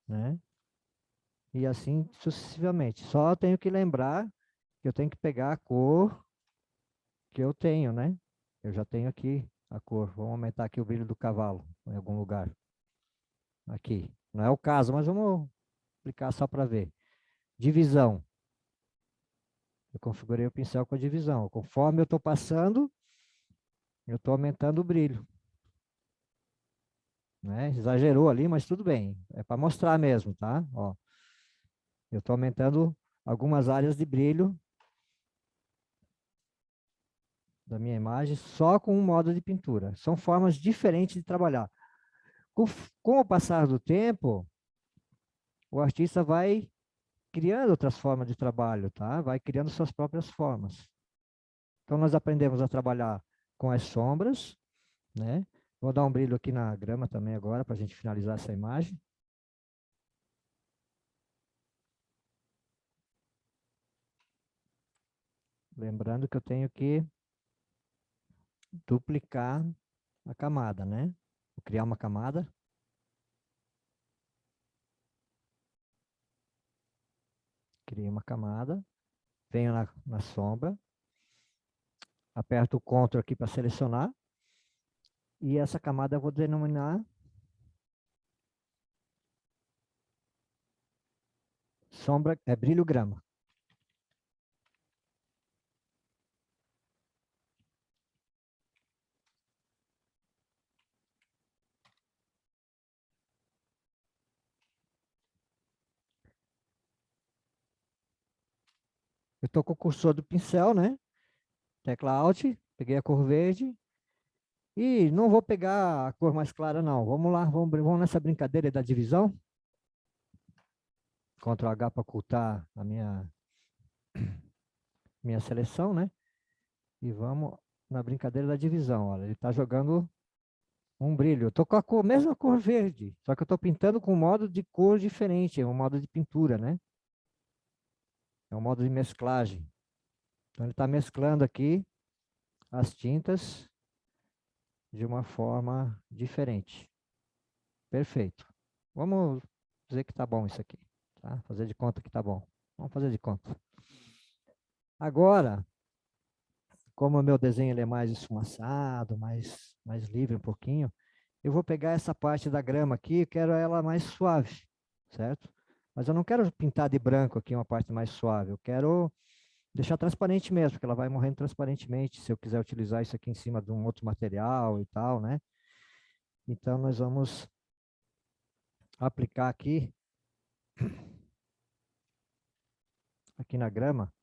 né? E assim sucessivamente. Só tenho que lembrar que eu tenho que pegar a cor que eu tenho, né? Eu já tenho aqui a cor. Vamos aumentar aqui o brilho do cavalo em algum lugar. Aqui. Não é o caso, mas vamos aplicar só para ver. Divisão. Eu configurei o pincel com a divisão. Conforme eu estou passando, eu estou aumentando o brilho. Né? Exagerou ali, mas tudo bem. É para mostrar mesmo, tá? Ó, eu estou aumentando algumas áreas de brilho da minha imagem só com um modo de pintura. São formas diferentes de trabalhar. Com o passar do tempo, o artista vai criando outras formas de trabalho, tá? Vai criando suas próprias formas. Então, nós aprendemos a trabalhar com as sombras, né? Vou dar um brilho aqui na grama também agora, para a gente finalizar essa imagem. Lembrando que eu tenho que duplicar a camada, né? Vou criar uma camada. Criei uma camada. Venho na sombra. Aperto o Ctrl aqui para selecionar. E essa camada eu vou denominar sombra, brilho grama. Eu estou com o cursor do pincel, né? Tecla Alt, peguei a cor verde. E não vou pegar a cor mais clara, não. Vamos lá, vamos nessa brincadeira da divisão. Ctrl H para ocultar a minha seleção, né? E vamos na brincadeira da divisão. Olha, ele está jogando um brilho. Eu estou com a mesma cor verde, só que eu estou pintando com um modo de cor diferente, é um modo de pintura, né? É um modo de mesclagem. Então, ele está mesclando aqui as tintas de uma forma diferente. Perfeito. Vamos dizer que está bom isso aqui. Tá? Fazer de conta que está bom. Vamos fazer de conta. Agora, como o meu desenho ele é mais esfumaçado, mais livre um pouquinho, eu vou pegar essa parte da grama aqui, quero ela mais suave, certo? Mas eu não quero pintar de branco aqui uma parte mais suave, eu quero deixar transparente mesmo, porque ela vai morrendo transparentemente, se eu quiser utilizar isso aqui em cima de um outro material e tal, né? Então, nós vamos aplicar aqui na grama.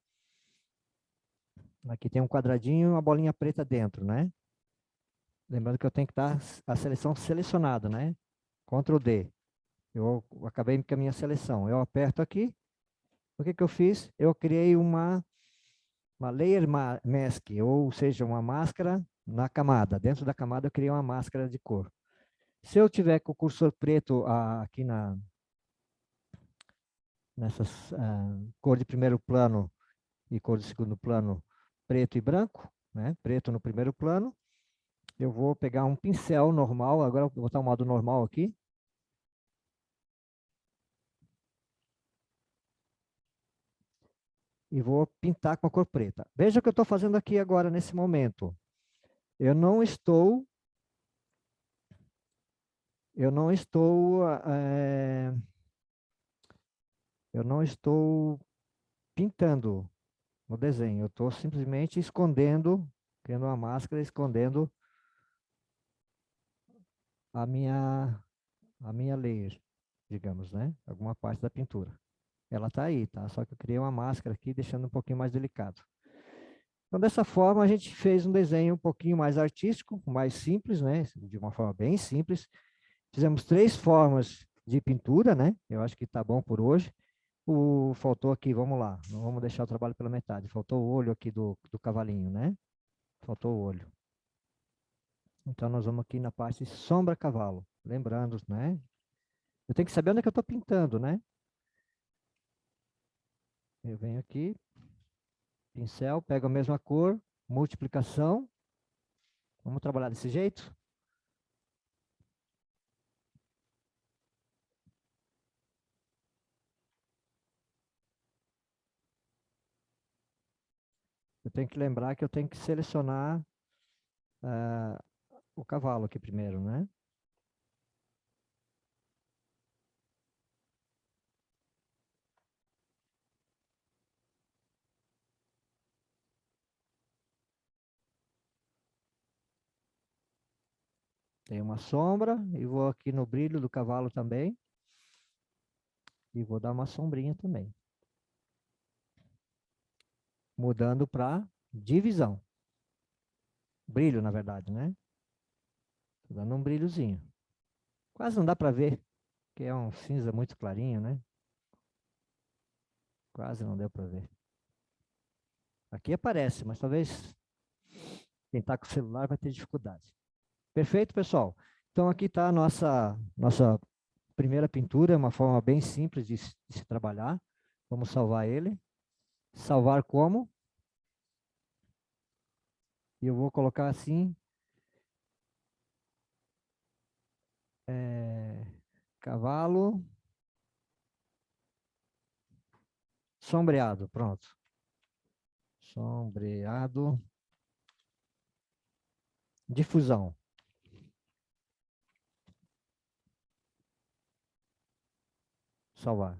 Aqui tem um quadradinho e uma bolinha preta dentro, né? Lembrando que eu tenho que estar a seleção selecionada, né? Ctrl D. Eu acabei com a minha seleção. Eu aperto aqui. O que eu fiz? Eu criei uma layer mask, ou seja, uma máscara na camada. Dentro da camada eu criei uma máscara de cor. Se eu tiver com o cursor preto aqui nessas cor de primeiro plano e cor de segundo plano preto e branco, né? Preto no primeiro plano, eu vou pegar um pincel normal, agora eu vou botar o modo normal aqui. e vou pintar com a cor preta. Veja o que eu estou fazendo aqui agora, nesse momento. Eu não estou eu não estou, eu não estou pintando no desenho. Eu estou simplesmente escondendo, criando uma máscara, escondendo a minha layer, digamos, né? Alguma parte da pintura. Ela está aí, tá? Só que eu criei uma máscara aqui, deixando um pouquinho mais delicado. Então, dessa forma, a gente fez um desenho um pouquinho mais artístico, mais simples, né? De uma forma bem simples. Fizemos 3 formas de pintura, né? Eu acho que está bom por hoje. Faltou aqui, vamos lá, não vamos deixar o trabalho pela metade. Faltou o olho aqui do cavalinho, né? Faltou o olho. Então, nós vamos aqui na parte sombra cavalo. Lembrando, né? Eu tenho que saber onde é que eu estou pintando, né? Eu venho aqui, pincel, pego a mesma cor, multiplicação. Vamos trabalhar desse jeito? Eu tenho que lembrar que eu tenho que selecionar o cavalo aqui primeiro, né? Tem uma sombra e vou aqui no brilho do cavalo também. E vou dar uma sombrinha também. Mudando para divisão. Brilho, na verdade, né? Tô dando um brilhozinho. Quase não dá para ver, porque é um cinza muito clarinho, né? Quase não deu para ver. Aqui aparece, mas talvez quem está com o celular vai ter dificuldade. Perfeito, pessoal? Então aqui está a nossa primeira pintura, uma forma bem simples de se trabalhar. Vamos salvar ele. Salvar como? E eu vou colocar assim, cavalo sombreado, pronto. Sombreado, difusão. Salvar.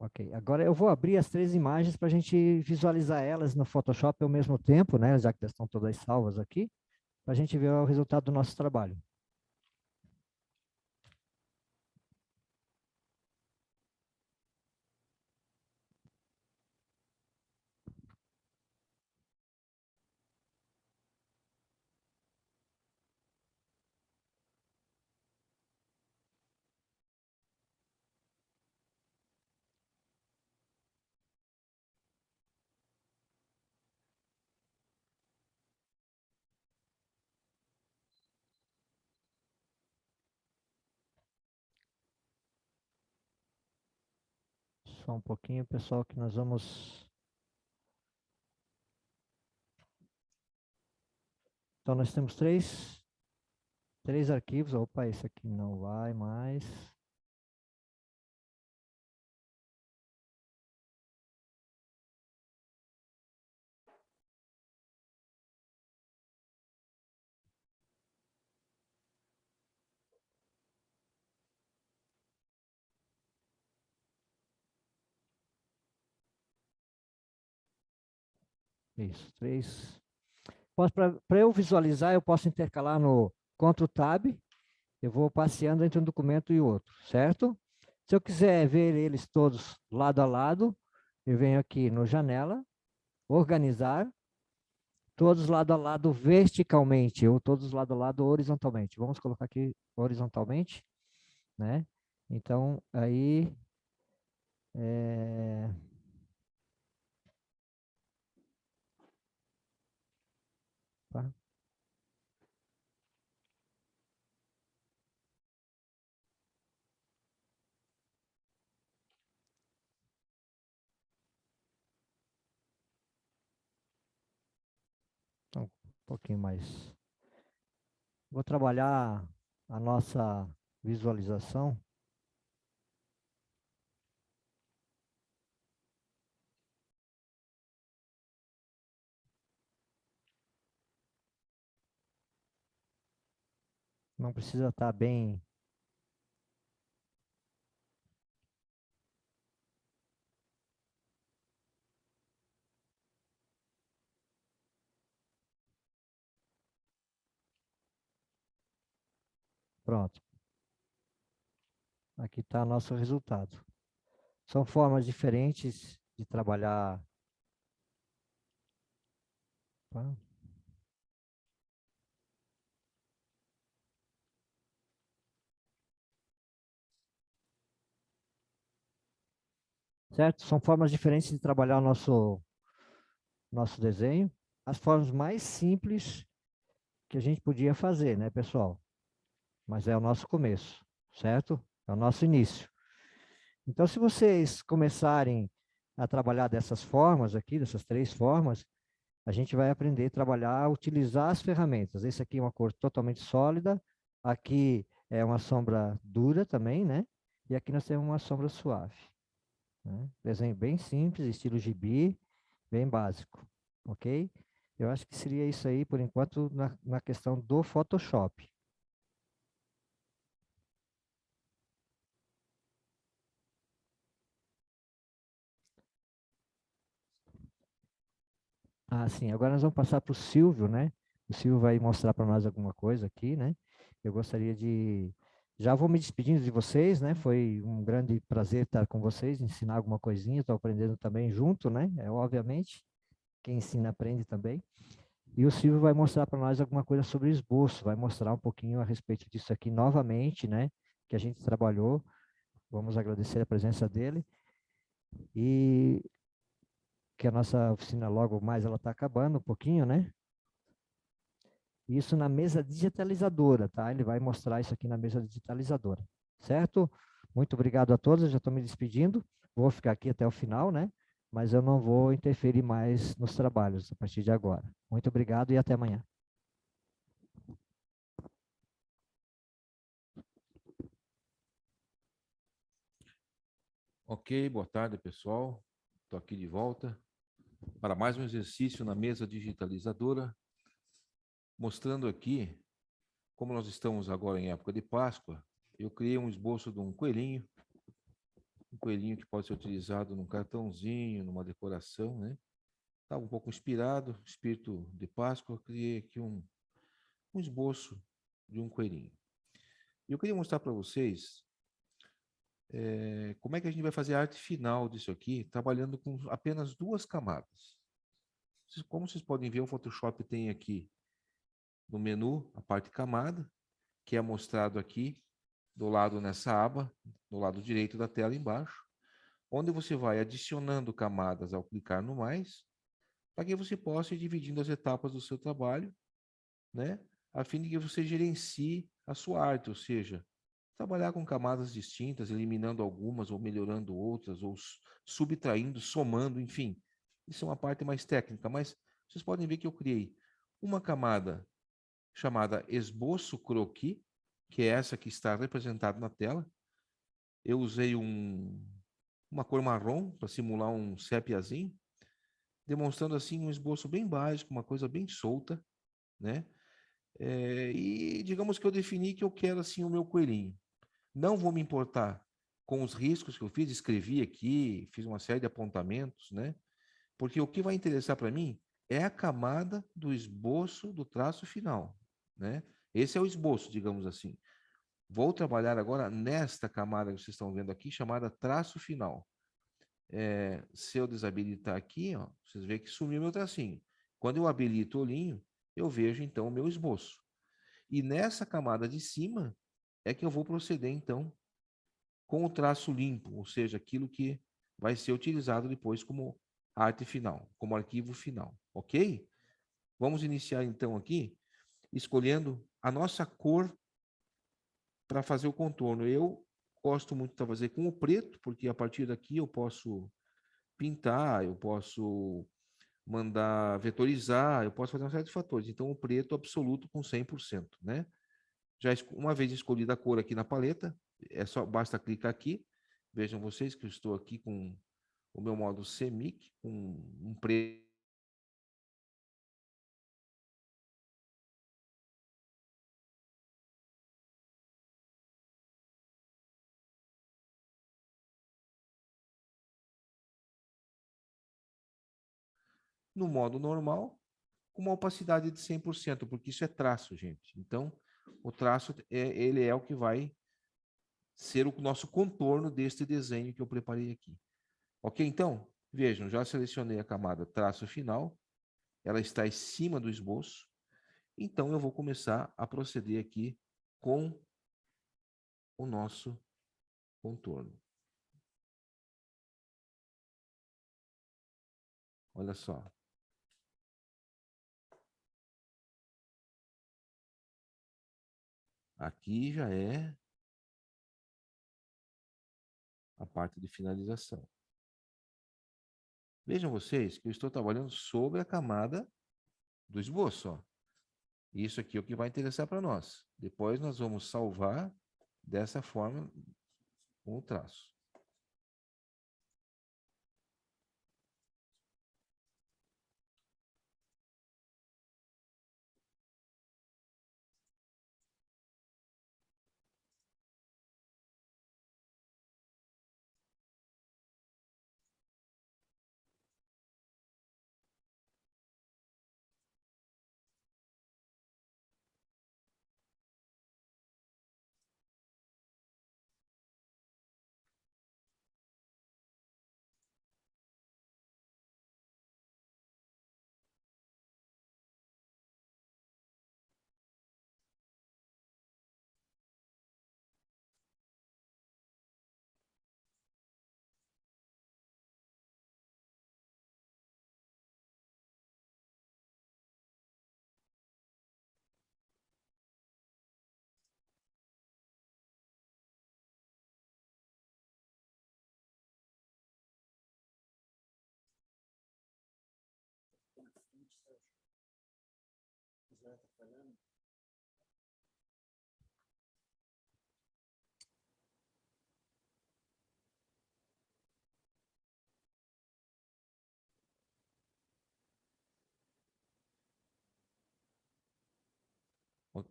Ok, agora eu vou abrir as 3 imagens para a gente visualizar elas no Photoshop ao mesmo tempo, né? Já que elas estão todas salvas aqui, para a gente ver o resultado do nosso trabalho. Só um pouquinho, pessoal, que nós vamos... Então, nós temos três arquivos. Opa, esse aqui não vai mais. Isso, 3. Para eu visualizar, eu posso intercalar no Ctrl Tab. Eu vou passeando entre um documento e outro, certo? Se eu quiser ver eles todos lado a lado, eu venho aqui no Janela, Organizar, todos lado a lado verticalmente, ou todos lado a lado horizontalmente. Vamos colocar aqui horizontalmente, né? Então, aí... Tá? Então, um pouquinho mais. Vou trabalhar a nossa visualização não precisa estar bem... Pronto. Aqui está nosso resultado. São formas diferentes de trabalhar. Tá? Certo? São formas diferentes de trabalhar o nosso desenho. As formas mais simples que a gente podia fazer, né, pessoal? Mas é o nosso começo, certo? É o nosso início. Então, se vocês começarem a trabalhar dessas formas aqui, dessas 3 formas, a gente vai aprender a trabalhar, a utilizar as ferramentas. Esse aqui é uma cor totalmente sólida, aqui é uma sombra dura também, né? E aqui nós temos uma sombra suave. Né? Desenho bem simples, estilo gibi, bem básico, ok? Eu acho que seria isso aí, por enquanto, na questão do Photoshop. Ah, sim. Agora nós vamos passar para o Silvio, né? O Silvio vai mostrar para nós alguma coisa aqui, né? Eu gostaria de... Já vou me despedindo de vocês, né? Foi um grande prazer estar com vocês, ensinar alguma coisinha, estou aprendendo também junto, né? Obviamente, quem ensina aprende também. E o Silvio vai mostrar para nós alguma coisa sobre esboço, vai mostrar um pouquinho a respeito disso aqui novamente, né? Que a gente trabalhou. Vamos agradecer a presença dele. E que a nossa oficina logo mais ela está acabando um pouquinho, né? Isso na mesa digitalizadora, tá? Ele vai mostrar isso aqui na mesa digitalizadora, certo? Muito obrigado a todos, eu já estou me despedindo. Vou ficar aqui até o final, né? Mas eu não vou interferir mais nos trabalhos a partir de agora. Muito obrigado e até amanhã. Ok, boa tarde, pessoal. Estou aqui de volta para mais um exercício na mesa digitalizadora, mostrando aqui, como nós estamos agora em época de Páscoa, eu criei um esboço de um coelhinho que pode ser utilizado num cartãozinho, numa decoração, né? Estava um pouco inspirado, espírito de Páscoa, criei aqui um esboço de um coelhinho. E eu queria mostrar para vocês como é que a gente vai fazer a arte final disso aqui, trabalhando com apenas 2 camadas. Como vocês podem ver, o Photoshop tem aqui no menu a parte camada, que é mostrado aqui do lado nessa aba, do lado direito da tela embaixo, onde você vai adicionando camadas ao clicar no mais, para que você possa ir dividindo as etapas do seu trabalho, né, a fim de que você gerencie a sua arte, ou seja, trabalhar com camadas distintas, eliminando algumas ou melhorando outras, ou subtraindo, somando, enfim. Isso é uma parte mais técnica, mas vocês podem ver que eu criei uma camada chamada esboço croquis, que é essa que está representada na tela. Eu usei uma cor marrom para simular um sépiazinho, demonstrando assim um esboço bem básico, uma coisa bem solta, né? E digamos que eu defini que eu quero assim o meu coelhinho. Não vou me importar com os riscos que eu fiz, escrevi aqui, fiz uma série de apontamentos, né? Porque o que vai interessar para mim é a camada do esboço do traço final, né? Esse é o esboço, digamos assim. Vou trabalhar agora nesta camada que vocês estão vendo aqui, chamada traço final. Se eu desabilitar aqui, ó, vocês veem que sumiu meu tracinho. Quando eu habilito o olhinho, eu vejo então o meu esboço. E nessa camada de cima é que eu vou proceder então com o traço limpo, ou seja, aquilo que vai ser utilizado depois como arte final, como arquivo final, ok? Vamos iniciar então aqui, escolhendo a nossa cor para fazer o contorno. Eu gosto muito de fazer com o preto, porque a partir daqui eu posso pintar, eu posso mandar vetorizar, eu posso fazer uma série de fatores. Então, o preto absoluto com 100%, né? Já uma vez escolhida a cor aqui na paleta, basta clicar aqui. Vejam vocês que eu estou aqui com o meu modo CMYK, com um preto no modo normal, com uma opacidade de 100%, porque isso é traço, gente. Então, o traço, ele é o que vai ser o nosso contorno deste desenho que eu preparei aqui. Ok, então, vejam, já selecionei a camada traço final, ela está em cima do esboço, então eu vou começar a proceder aqui com o nosso contorno. Olha só. Aqui já é a parte de finalização. Vejam vocês que eu estou trabalhando sobre a camada do esboço. Ó. Isso aqui é o que vai interessar para nós. Depois nós vamos salvar dessa forma com o traço.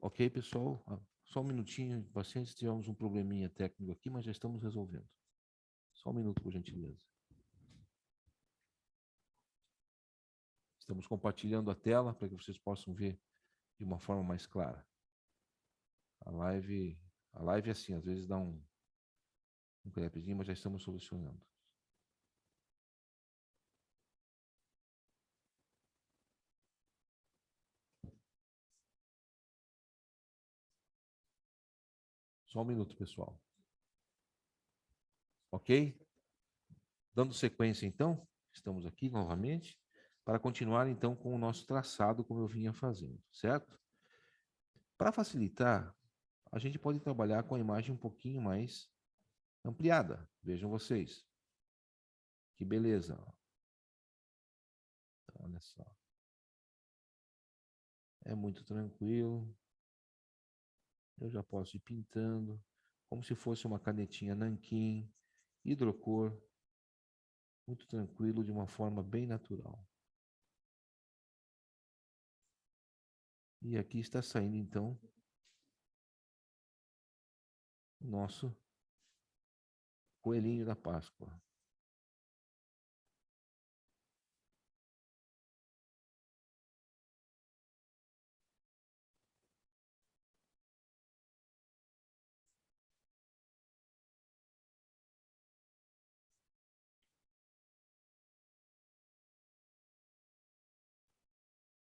Ok, pessoal? Só um minutinho, pacientes, tivemos um probleminha técnico aqui, mas já estamos resolvendo. Só um minuto, por gentileza. Estamos compartilhando a tela para que vocês possam ver de uma forma mais clara. A live é assim, às vezes dá um crepezinho, mas já estamos solucionando. Só um minuto, pessoal. Ok? Dando sequência, então, estamos aqui novamente para continuar, então, com o nosso traçado, como eu vinha fazendo, certo? Para facilitar, a gente pode trabalhar com a imagem um pouquinho mais ampliada. Vejam vocês. Que beleza. Então, olha só. É muito tranquilo. Eu já posso ir pintando, como se fosse uma canetinha nanquim, hidrocor, muito tranquilo, de uma forma bem natural. E aqui está saindo, então, o nosso coelhinho da Páscoa.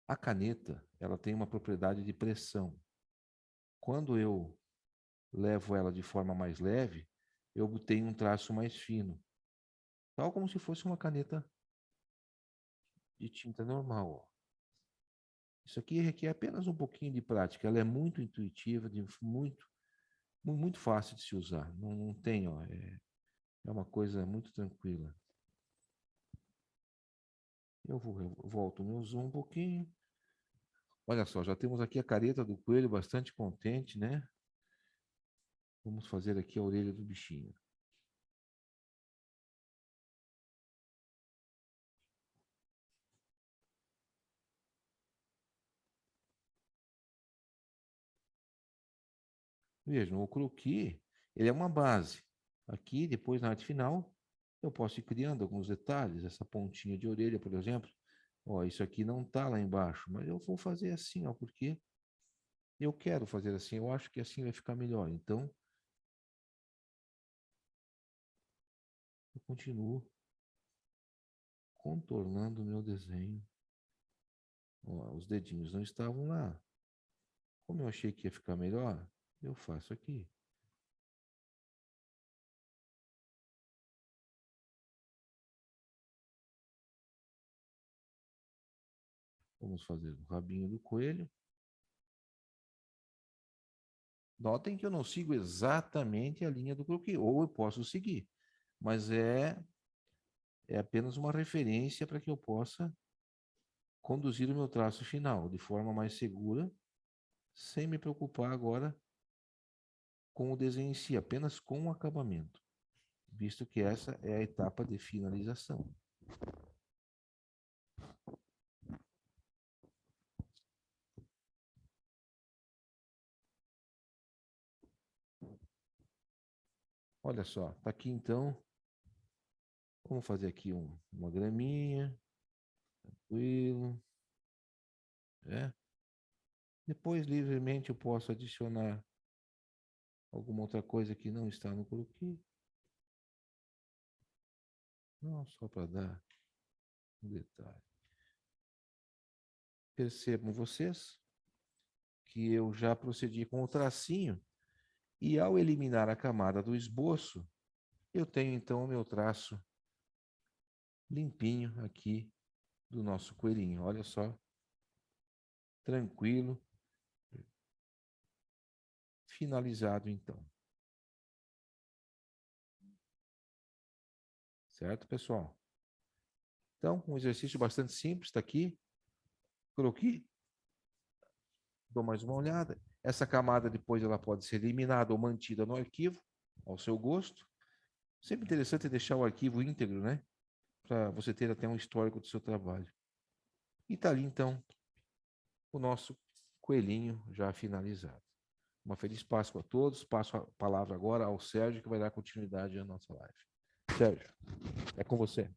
A caneta, ela tem uma propriedade de pressão. Quando eu levo ela de forma mais leve, eu obtenho um traço mais fino. Tal como se fosse uma caneta de tinta normal. Ó. Isso aqui requer apenas um pouquinho de prática. Ela é muito intuitiva, muito fácil de se usar. Não tem, ó, é uma coisa muito tranquila. Eu volto o meu zoom um pouquinho. Olha só, já temos aqui a careta do coelho bastante contente, né? Vamos fazer aqui a orelha do bichinho. Vejam, o croquis, ele é uma base. Aqui, depois na arte final, eu posso ir criando alguns detalhes. Essa pontinha de orelha, por exemplo, Ó, isso aqui não tá lá embaixo, mas eu vou fazer assim, ó, porque eu quero fazer assim, eu acho que assim vai ficar melhor. Então, eu continuo contornando o meu desenho. Ó, os dedinhos não estavam lá. Como eu achei que ia ficar melhor, eu faço aqui. Vamos fazer o rabinho do coelho. Notem que eu não sigo exatamente a linha do croquis, ou eu posso seguir, mas é apenas uma referência para que eu possa conduzir o meu traço final de forma mais segura, sem me preocupar agora com o desenho em si, apenas com o acabamento, visto que essa é a etapa de finalização. Olha só, tá aqui então. Vamos fazer aqui uma graminha, tranquilo, né? Depois, livremente, eu posso adicionar alguma outra coisa que não está no croquis. Não, só para dar um detalhe. Percebam vocês que eu já procedi com o tracinho e ao eliminar a camada do esboço, eu tenho então o meu traço limpinho aqui do nosso coelhinho. Olha só, tranquilo, finalizado então. Certo, pessoal? Então, um exercício bastante simples está aqui. Croquis. Dou mais uma olhada. Essa camada depois ela pode ser eliminada ou mantida no arquivo, ao seu gosto. Sempre interessante deixar o arquivo íntegro, né? Para você ter até um histórico do seu trabalho. E está ali, então, o nosso coelhinho já finalizado. Uma feliz Páscoa a todos. Passo a palavra agora ao Sérgio, que vai dar continuidade à nossa live. Sérgio, é com você.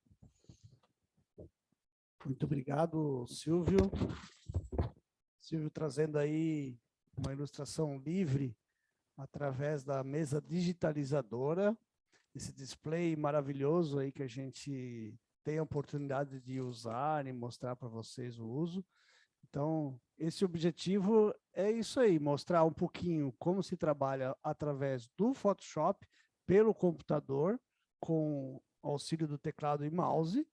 Muito obrigado, Silvio. Silvio trazendo aí uma ilustração livre através da mesa digitalizadora, esse display maravilhoso aí que a gente tem a oportunidade de usar e mostrar para vocês o uso. Então, esse objetivo é isso aí, mostrar um pouquinho como se trabalha através do Photoshop, pelo computador, com auxílio do teclado e mouse,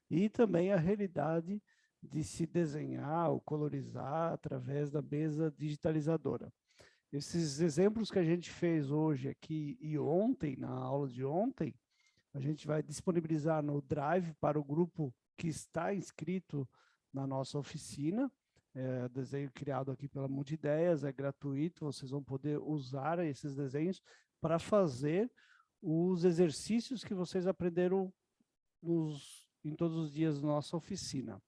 e também a realidade de se desenhar ou colorizar através da mesa digitalizadora. Esses exemplos que a gente fez hoje aqui e ontem, na aula de ontem, a gente vai disponibilizar no Drive para o grupo que está inscrito na nossa oficina. Desenho criado aqui pela Multideias, é gratuito, vocês vão poder usar esses desenhos para fazer os exercícios que vocês aprenderam em todos os dias da nossa oficina.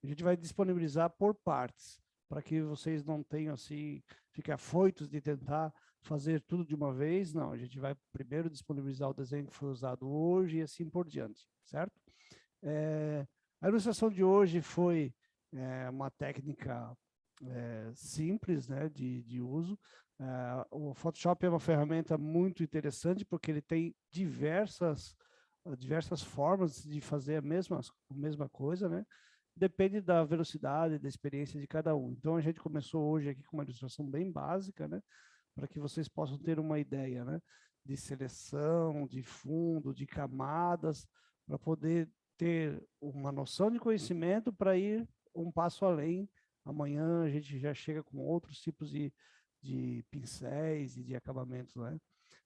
A gente vai disponibilizar por partes, para que vocês não tenham assim, fiquem afoitos de tentar fazer tudo de uma vez. Não, a gente vai primeiro disponibilizar o desenho que foi usado hoje e assim por diante, certo? A ilustração de hoje foi uma técnica simples, né, de uso. O Photoshop é uma ferramenta muito interessante porque ele tem diversas formas de fazer a mesma coisa, né? Depende da velocidade, da experiência de cada um. Então, a gente começou hoje aqui com uma ilustração bem básica, né? Para que vocês possam ter uma ideia, né? De seleção, de fundo, de camadas, para poder ter uma noção de conhecimento para ir um passo além. Amanhã a gente já chega com outros tipos de pincéis e de acabamentos, né?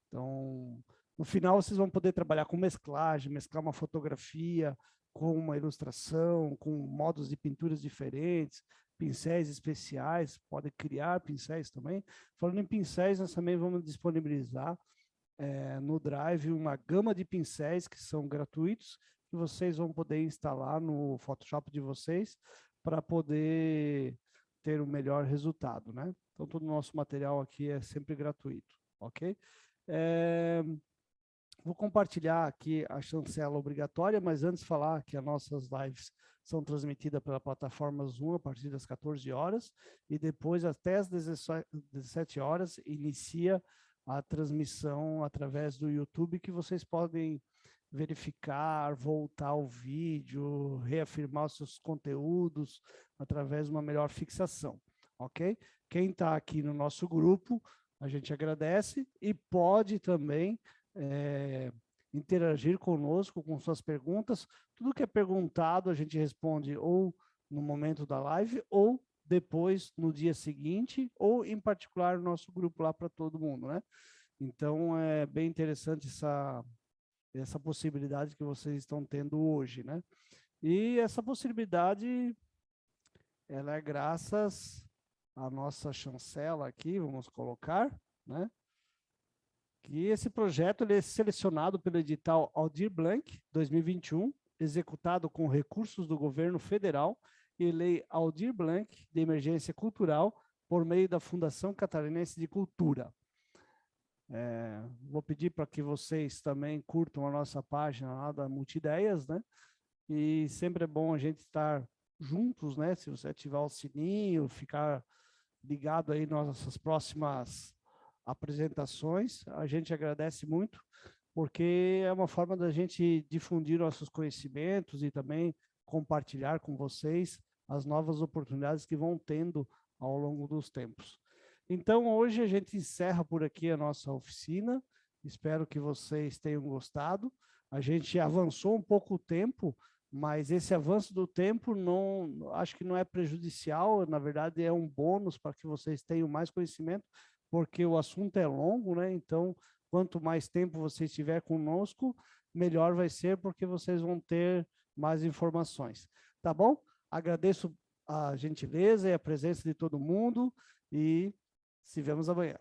Então, no final, vocês vão poder trabalhar com mesclagem, mesclar uma fotografia com uma ilustração, com modos de pinturas diferentes, pincéis especiais, podem criar pincéis também. Falando em pincéis, nós também vamos disponibilizar no Drive uma gama de pincéis que são gratuitos, que vocês vão poder instalar no Photoshop de vocês para poder ter o melhor resultado, né? Então, todo o nosso material aqui é sempre gratuito, ok? Vou compartilhar aqui a chancela obrigatória, mas antes falar que as nossas lives são transmitidas pela plataforma Zoom a partir das 14 horas e depois até as 17 horas inicia a transmissão através do YouTube, que vocês podem verificar, voltar ao vídeo, reafirmar os seus conteúdos através de uma melhor fixação, ok? Quem está aqui no nosso grupo, a gente agradece e pode também interagir conosco com suas perguntas. Tudo que é perguntado a gente responde ou no momento da live ou depois no dia seguinte, ou em particular no nosso grupo lá para todo mundo, né? Então é bem interessante essa possibilidade que vocês estão tendo hoje, né? E essa possibilidade, ela é graças à nossa chancela aqui, vamos colocar, né? Que esse projeto ele é selecionado pelo edital Aldir Blanc 2021, executado com recursos do governo federal e lei Aldir Blanc de emergência cultural por meio da Fundação Catarinense de Cultura. Vou pedir para que vocês também curtam a nossa página lá da Multideias, né? E sempre é bom a gente estar juntos, né? Se você ativar o sininho, ficar ligado aí nas nossas próximas apresentações, a gente agradece muito, porque é uma forma da gente difundir nossos conhecimentos e também compartilhar com vocês as novas oportunidades que vão tendo ao longo dos tempos. Então, hoje a gente encerra por aqui a nossa oficina, espero que vocês tenham gostado. A gente avançou um pouco o tempo, mas esse avanço do tempo acho que não é prejudicial, na verdade é um bônus para que vocês tenham mais conhecimento, porque o assunto é longo, né? Então, quanto mais tempo você estiver conosco, melhor vai ser, porque vocês vão ter mais informações. Tá bom? Agradeço a gentileza e a presença de todo mundo e se vemos amanhã.